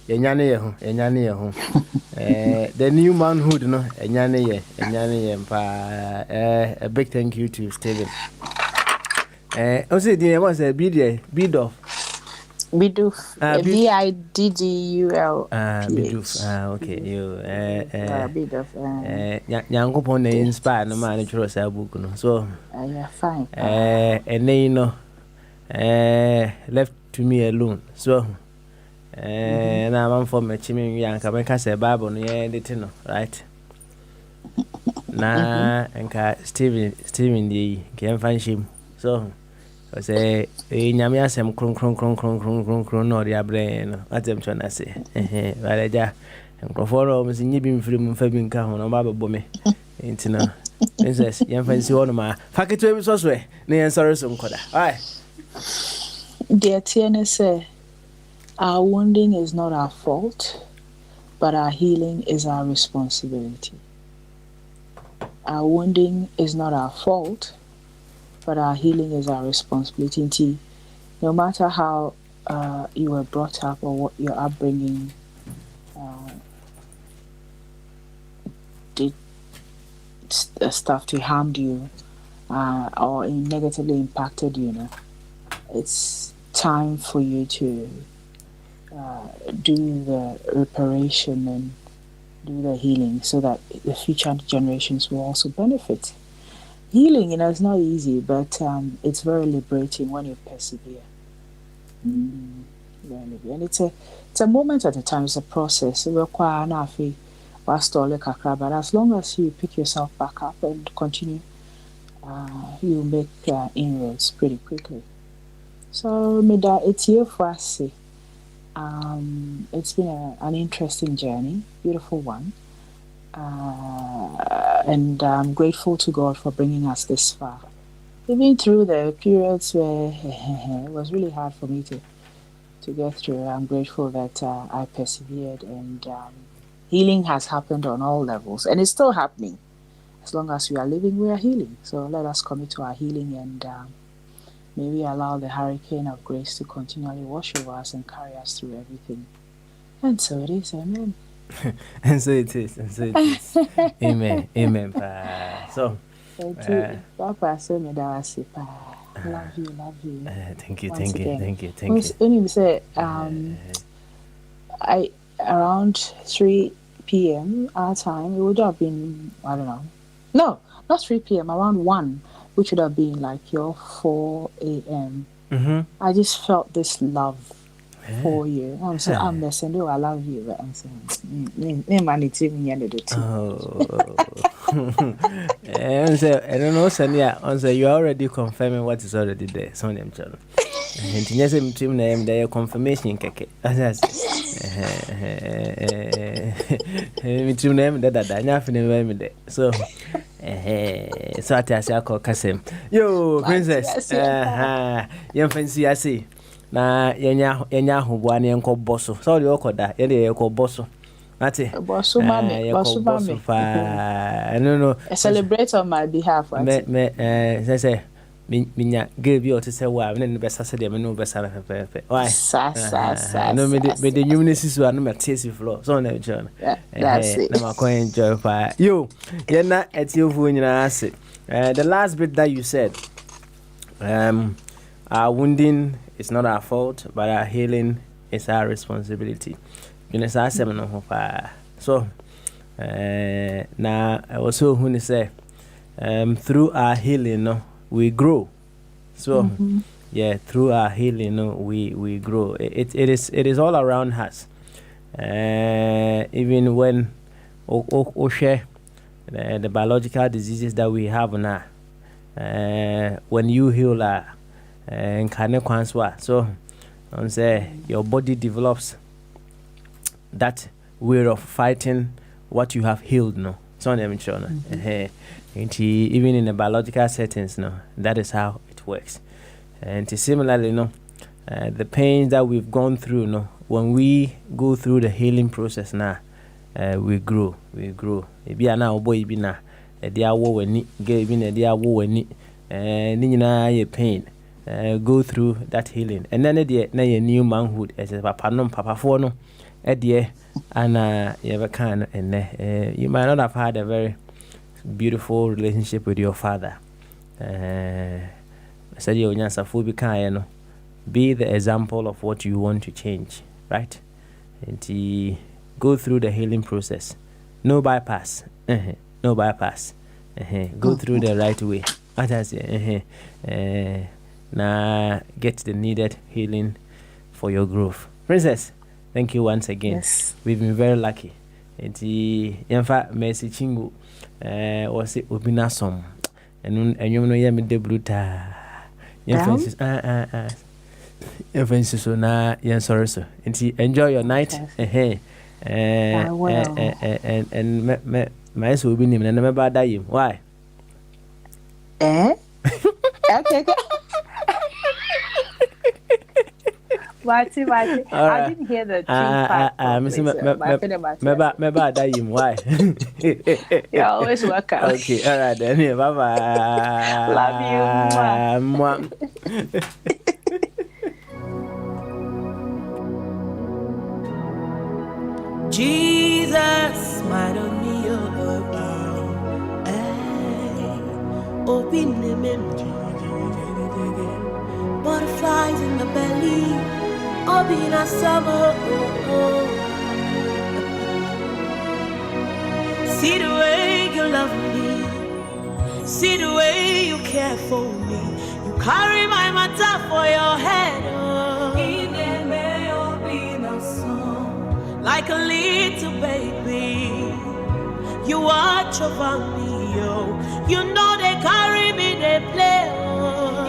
Enyane ho. The new manhood no enyane mpa. A big thank you to Steven. Also the was a Bidoof. Bidoof. Biddul. Bidoof. Okay. You Bidoof. Nyankopon na inspire no man chiro sa book no. So yeah, fine. And then you know left to me alone. So and I'm for my chimney yanka make us a Bible no yeah no, right? Na enka Steven the can find him. So I say nyame asem kron no dia brain no atem chona say wale ja enkroforo mo sinyi bi mfiri mu fa bi nka ho no ba bebo me entina princess yam fancy one ma faketo bi so so e na yen sorry so nkoda ai dear TN say our wounding is not our fault, but our healing is our responsibility. Our wounding is not our fault, but our healing is our responsibility. No matter how you were brought up or what your upbringing did stuff to harm you or negatively impacted you, it's time for you to do the reparation and do the healing so that the future generations will also benefit. Healing, is not easy, but it's very liberating when you persevere. And it's a moment at a time. It's a process. But as long as you pick yourself back up and continue, you make inroads pretty quickly. So, it's here for us. It's been an interesting journey, beautiful one. And I'm grateful to God for bringing us this far. Even through the periods where it was really hard for me to get through, I'm grateful that I persevered, and healing has happened on all levels, and it's still happening. As long as we are living, we are healing. So let us commit to our healing, and may we allow the hurricane of grace to continually wash over us and carry us through everything. And so it is, amen. and so it is. Amen. So Papa said me that was love you. Thank you. When you say I around 3 p.m. our time, it would have been, I don't know. No, not 3 p.m., around 1, which would have been like your 4 a.m. I just felt this love for you. I'm messing with you. I love you, but I'm saying, and so I don't know, Sanya. You're already confirming what is already there. So I'm telling. And yes, I'm team name there confirmation keke. Me team name that I never know there. So I call Kasem. Yo, princess. You fancy I see. Na yenya hobwane enko boso. So the okoda, ye ko boso. Ati. Boso mame. No. Celebrate on my behalf. Say minya give you to say wa me ne besa se de me no besa na pepe. Why? Sa. No me the numinesis wa no me tesi floor. So na John. That's it. Na ma enjoy fa. Yo, ye na etiofu nyina ase. The last bit that you said, our wounding is not our fault, but our healing is our responsibility. You know, so now I also want to say, through our healing, we grow. So through our healing, we grow. It is all around us. Even when share the biological diseases that we have now, when you heal and so on, say your body develops that way of fighting what you have healed. No, so I'm sure. Even in the biological settings, that is how it works. And similarly, the pains that we've gone through, when we go through the healing process now, we grow. Ebi ana obo ebi na edi awo wani, ge ebi na edi awo wani, ni nyina ye pain. Go through that healing, and then na your new manhood as a papa no Edie and you ever can and you might not have had a very beautiful relationship with your father. Said you be the example of what you want to change, right? And go through the healing process. No bypass. No bypass. Go through the right way. What I say? Now get the needed healing for your growth. Princess, thank you once again. Yes. We've been very lucky. And in fact, Mercy Chingu was it Ubina song. And you know, you made the bruta. Emphasis so na yen sorry so. Enjoy your night. I will. And my so be name and never die him. Why? Okay. Marty. I didn't hear the Maybe die him. Why? You always welcome. Okay, all right then. Bye bye. Love you. Jesus, my me, open the butterflies in the belly, open a summer. See the way you love me, see the way you care for me. You carry my matter for your head. Like a little baby, you watch over me, oh. You know they carry me, they play, oh.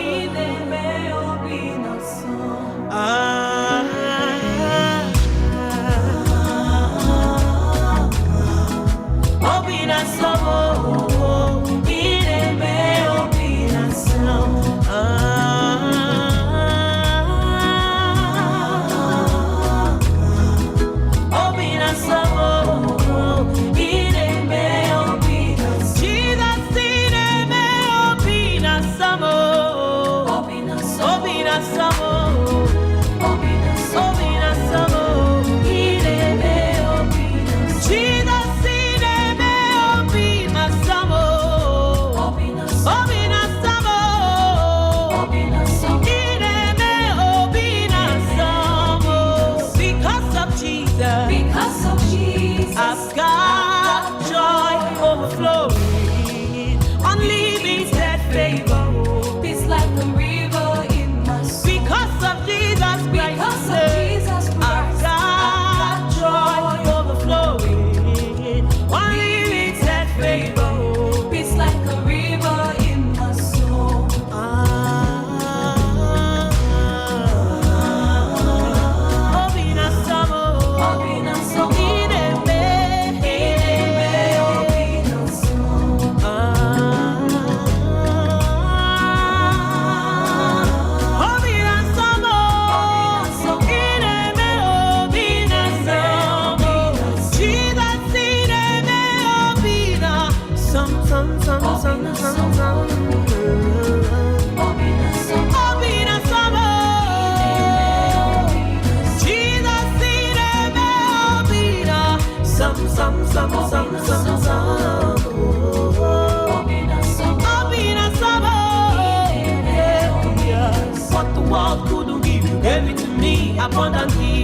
What the world couldn't give, you gave it to me abundantly.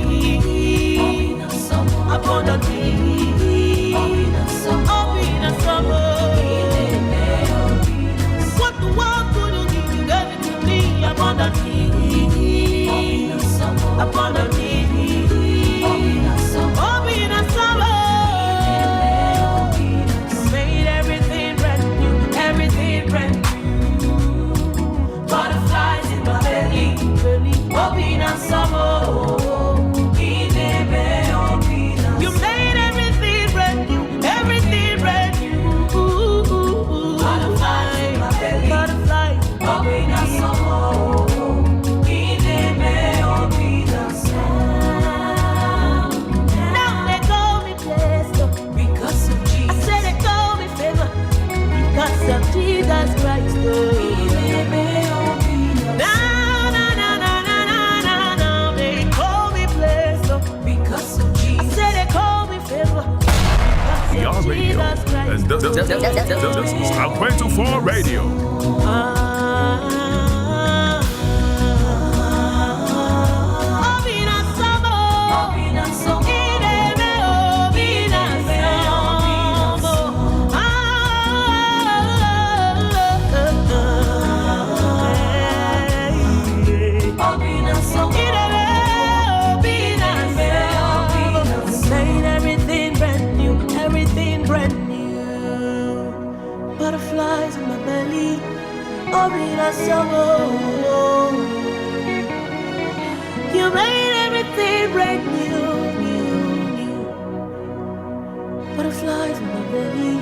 What the world couldn't give, you gave it to me abundantly. Radio. And this is Al 24 Radio. Butterflies in my belly, you made everything brand new. Butterflies in my belly,